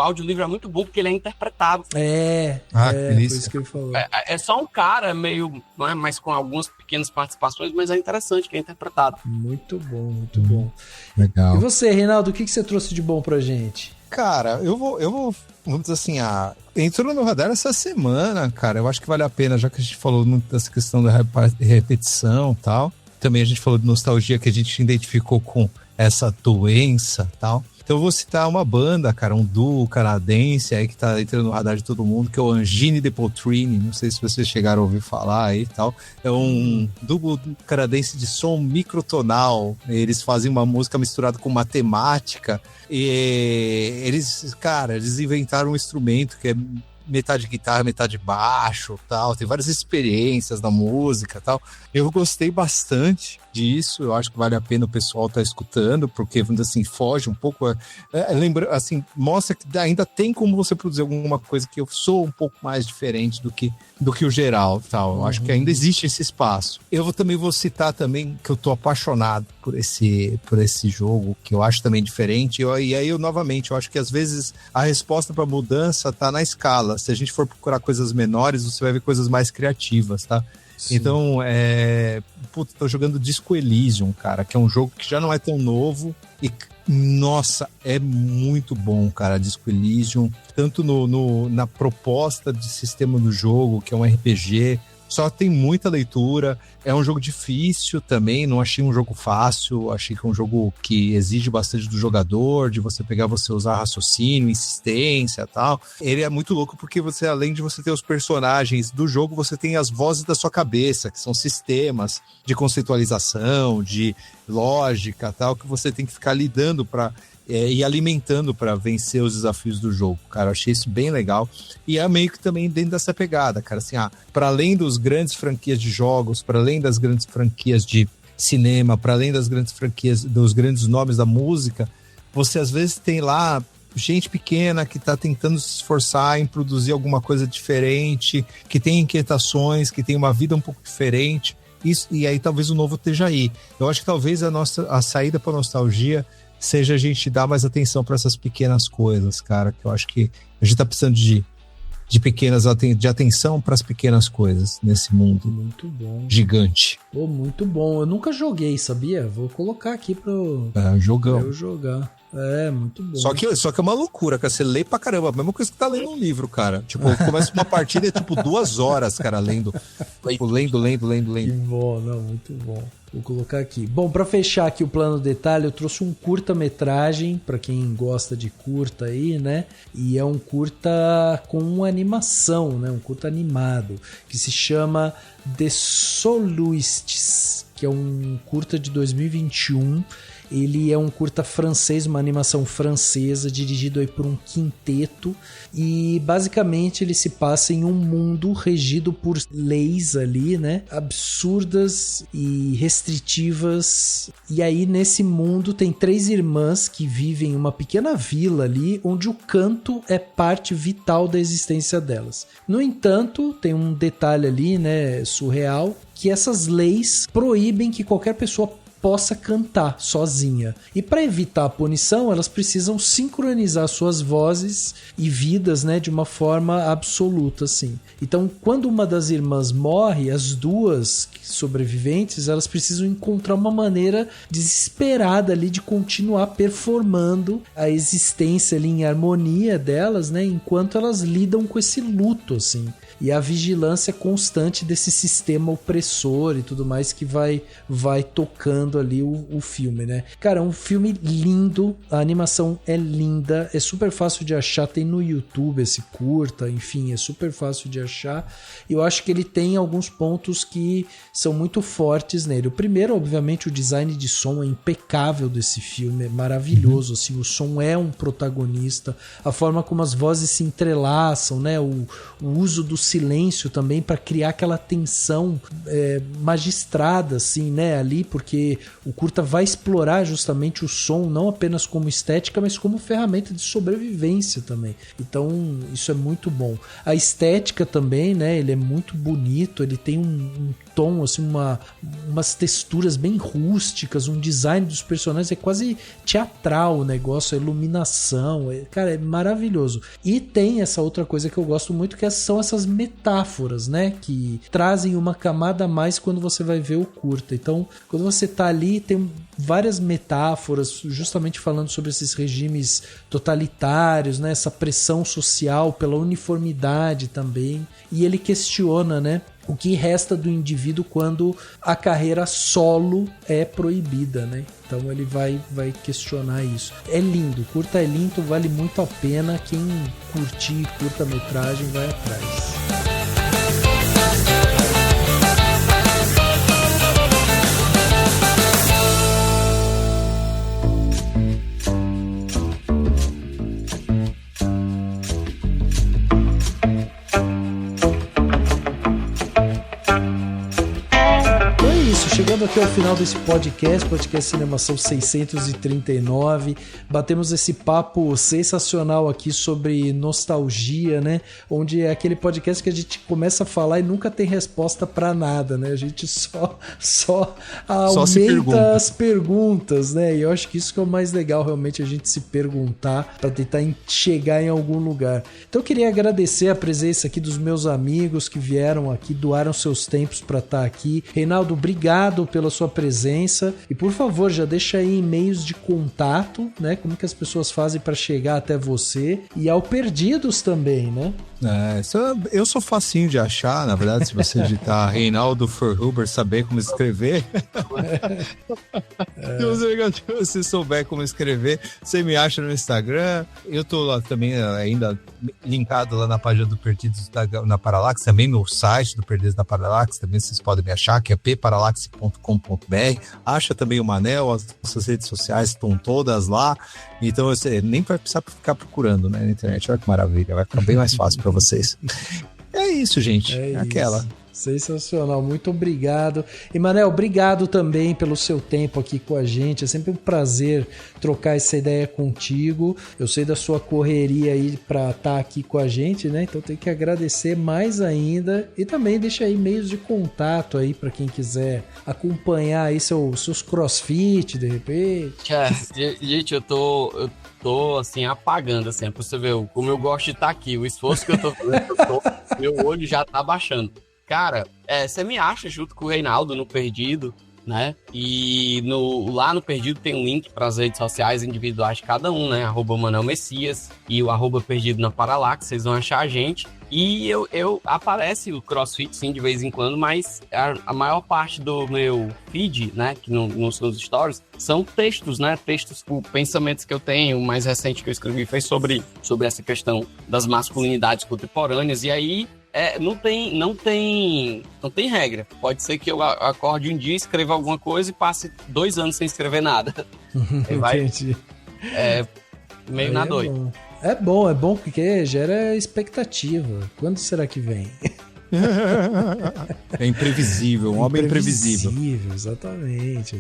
audiolivro é muito bom porque ele é interpretado. Foi isso que ele falou. É só um cara meio, né, mas com algumas pequenas participações, mas é interessante que é interpretado. Muito bom, muito bom. Legal. E você, Reinaldo, o que você trouxe de bom pra gente? Cara, eu vou vamos dizer assim, entrou no radar essa semana, cara, eu acho que vale a pena, já que a gente falou muito dessa questão da repetição e tal, também a gente falou de nostalgia, que a gente identificou com essa doença e tal. Então eu vou citar uma banda, cara, um duo canadense aí que tá entrando no radar de todo mundo, que é o Angine de Poltrini, não sei se vocês chegaram a ouvir falar aí e tal. É um duo canadense de som microtonal, eles fazem uma música misturada com matemática, e eles inventaram um instrumento que é metade guitarra, metade baixo, tal, tem várias experiências na música, tal. Eu gostei bastante. disso. Eu acho que vale a pena o pessoal estar escutando, porque, assim, foge um pouco. Lembra, assim, mostra que ainda tem como você produzir alguma coisa que eu sou um pouco mais diferente do que o geral, tal. Eu acho que ainda existe esse espaço. Eu também vou citar também que eu tô apaixonado por esse jogo, que eu acho também diferente. E aí, novamente, eu acho que às vezes a resposta para mudança tá na escala. Se a gente for procurar coisas menores, você vai ver coisas mais criativas, tá? Sim. Então, tô jogando Disco Elysium, cara, que é um jogo que já não é tão novo e, nossa, é muito bom, cara, Disco Elysium, tanto na proposta de sistema do jogo, que é um RPG, só tem muita leitura, é um jogo difícil também, não achei um jogo fácil, achei que é um jogo que exige bastante do jogador, de você usar raciocínio, insistência e tal. Ele é muito louco porque você, além de você ter os personagens do jogo, você tem as vozes da sua cabeça, que são sistemas de conceitualização, de lógica tal, que você tem que ficar lidando e alimentando para vencer os desafios do jogo, cara. Eu achei isso bem legal. E é meio que também dentro dessa pegada, cara, assim, para além dos grandes franquias de jogos, para além das grandes franquias de cinema, para além das grandes franquias, dos grandes nomes da música, você às vezes tem lá gente pequena que tá tentando se esforçar em produzir alguma coisa diferente, que tem inquietações, que tem uma vida um pouco diferente. Isso, e aí talvez o novo esteja aí. Eu acho que talvez a saída para nostalgia seja a gente dar mais atenção para essas pequenas coisas, cara, que eu acho que a gente tá precisando de atenção para as pequenas coisas nesse mundo muito bom, gigante. Pô, muito bom. Eu nunca joguei, sabia? Vou colocar aqui pra jogão. eu jogar. É, muito bom. Só que é uma loucura, cara. Você lê pra caramba. A mesma coisa que tá lendo um livro, cara. Tipo, começa uma partida e é tipo 2 horas, cara, lendo. Tipo, lendo. Que bom, não, muito bom. Vou colocar aqui. Bom, pra fechar aqui o plano detalhe, eu trouxe um curta-metragem, pra quem gosta de curta aí, né? E é um curta com animação, né? Um curta animado, que se chama The Soloists, que é um curta de 2021. Ele é um curta francês, uma animação francesa, dirigido aí por um quinteto, e basicamente ele se passa em um mundo regido por leis ali, né, absurdas e restritivas. E aí nesse mundo tem 3 irmãs que vivem em uma pequena vila ali, onde o canto é parte vital da existência delas. No entanto, tem um detalhe ali, né, surreal, que essas leis proíbem que qualquer pessoa possa cantar sozinha. E para evitar a punição, elas precisam sincronizar suas vozes e vidas, né, de uma forma absoluta, assim. Então, quando uma das irmãs morre, as 2 sobreviventes, elas precisam encontrar uma maneira desesperada ali de continuar performando a existência ali em harmonia delas, né, enquanto elas lidam com esse luto, assim. E a vigilância constante desse sistema opressor e tudo mais que vai tocando ali o filme, né? Cara, é um filme lindo, a animação é linda, é super fácil de achar, tem no YouTube esse curta, enfim, é super fácil de achar. E eu acho que ele tem alguns pontos que são muito fortes nele. O primeiro, obviamente, o design de som é impecável desse filme, é maravilhoso, assim, o som é um protagonista, a forma como as vozes se entrelaçam, né? O uso do silêncio também para criar aquela tensão magistrada, assim, né, ali, porque o curta vai explorar justamente o som não apenas como estética, mas como ferramenta de sobrevivência também. Então isso é muito bom. A estética também, né, ele é muito bonito, ele tem um tom, assim, umas texturas bem rústicas, um design dos personagens é quase teatral o negócio, a iluminação, cara, é maravilhoso. E tem essa outra coisa que eu gosto muito, que são essas metáforas, né, que trazem uma camada a mais quando você vai ver o curta. Então, quando você tá ali, tem várias metáforas justamente falando sobre esses regimes totalitários, né, essa pressão social pela uniformidade também, e ele questiona, né, o que resta do indivíduo quando a carreira solo é proibida, né? Então ele vai questionar isso. É lindo, curta é lindo, vale muito a pena. Quem curtir curta-metragem vai atrás. Chegando aqui ao final desse podcast Cinemação 639. Batemos esse papo sensacional aqui sobre nostalgia, né? Onde é aquele podcast que a gente começa a falar e nunca tem resposta pra nada, né? A gente só aumenta as perguntas, né? E eu acho que isso que é o mais legal, realmente, a gente se perguntar pra tentar chegar em algum lugar. Então eu queria agradecer a presença aqui dos meus amigos que vieram aqui, doaram seus tempos pra estar aqui. Reinaldo, obrigado pela sua presença e, por favor, já deixa aí e-mails de contato, né? Como que as pessoas fazem para chegar até você e ao Perdidos também, né? Eu sou facinho de achar, na verdade, se você digitar Reinaldo Ferhuber, saber como escrever. Se você souber como escrever, você me acha no Instagram. Eu tô lá também ainda linkado lá na página do Perdidos na Parallax, também no site do Perdidos na Parallax, também vocês podem me achar, que é pparallax.com.br. Acha também o Manel, as nossas redes sociais estão todas lá, então você nem vai precisar ficar procurando, né, na internet. Olha que maravilha, vai ficar bem mais fácil para vocês. É isso, gente. É aquela. Sensacional, muito obrigado. E Manel, obrigado também pelo seu tempo aqui com a gente. É sempre um prazer trocar essa ideia contigo. Eu sei da sua correria aí para estar aqui com a gente, né? Então tem que agradecer mais ainda. E também deixa aí meios de contato aí para quem quiser acompanhar aí seus crossfit, de repente. Gente, eu tô assim, apagando, assim, pra você ver como eu gosto de estar aqui, o esforço que eu tô fazendo, meu olho já tá baixando. Cara, você me acha junto com o Reinaldo no Perdido, né? E lá no Perdido tem um link para as redes sociais individuais de cada um, né? @ManelMessias e o @Perdido na Parallax, vocês vão achar a gente. E aparece o CrossFit, sim, de vez em quando, mas a maior parte do meu feed, né, que nos stories, são textos, né, textos com pensamentos que eu tenho. O mais recente que eu escrevi foi sobre essa questão das masculinidades contemporâneas, e aí não tem regra. Pode ser que eu acorde um dia, escreva alguma coisa e passe 2 anos sem escrever nada. Entendi. Meio na doida. É bom porque gera expectativa. Quando será que vem? É imprevisível, um homem imprevisível. Exatamente.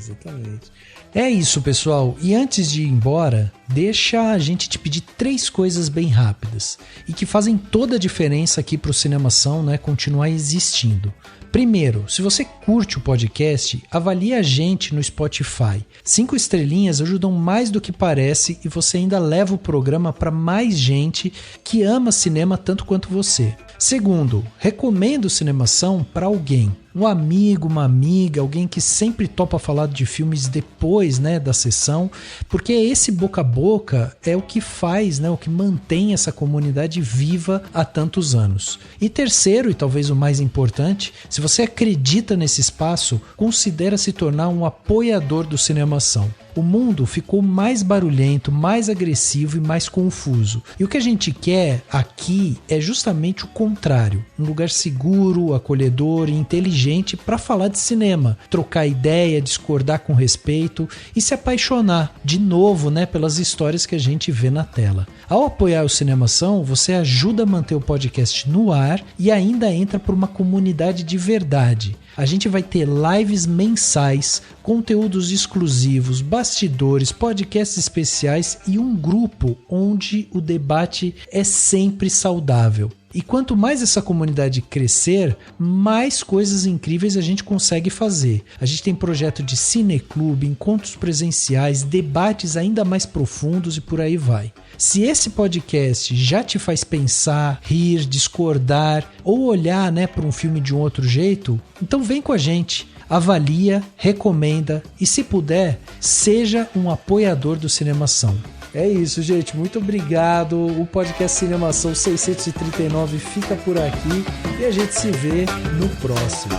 É isso, pessoal. E antes de ir embora, deixa a gente te pedir 3 coisas bem rápidas e que fazem toda a diferença aqui pro Cinemação, né, continuar existindo. Primeiro, se você curte o podcast, avalie a gente no Spotify. 5 estrelinhas ajudam mais do que parece e você ainda leva o programa para mais gente que ama cinema tanto quanto você. Segundo, recomendo o Cinemação para alguém. Um amigo, uma amiga, alguém que sempre topa falar de filmes depois, né, da sessão, porque esse boca a boca é o que faz, né, o que mantém essa comunidade viva há tantos anos. E terceiro, e talvez o mais importante, se você acredita nesse espaço, considera se tornar um apoiador do Cinemação. O mundo ficou mais barulhento, mais agressivo e mais confuso. E o que a gente quer aqui é justamente o contrário. Um lugar seguro, acolhedor e inteligente para falar de cinema, trocar ideia, discordar com respeito e se apaixonar de novo, né, pelas histórias que a gente vê na tela. Ao apoiar o Cinemação, você ajuda a manter o podcast no ar e ainda entra por uma comunidade de verdade. A gente vai ter lives mensais, conteúdos exclusivos, bastidores, podcasts especiais e um grupo onde o debate é sempre saudável. E quanto mais essa comunidade crescer, mais coisas incríveis a gente consegue fazer. A gente tem projeto de cineclube, encontros presenciais, debates ainda mais profundos e por aí vai. Se esse podcast já te faz pensar, rir, discordar ou olhar, né, para um filme de um outro jeito, então vem com a gente. Avalia, recomenda e, se puder, seja um apoiador do Cinemação. É isso, gente. Muito obrigado. O podcast Cinemação 639 fica por aqui e a gente se vê no próximo.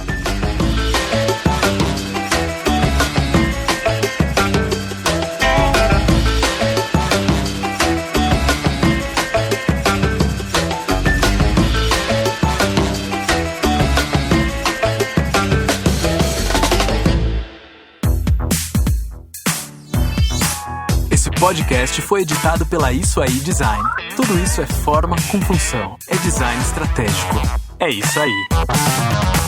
Esse podcast foi editado pela Isso Aí Design. Tudo isso é forma com função. É design estratégico. É isso aí.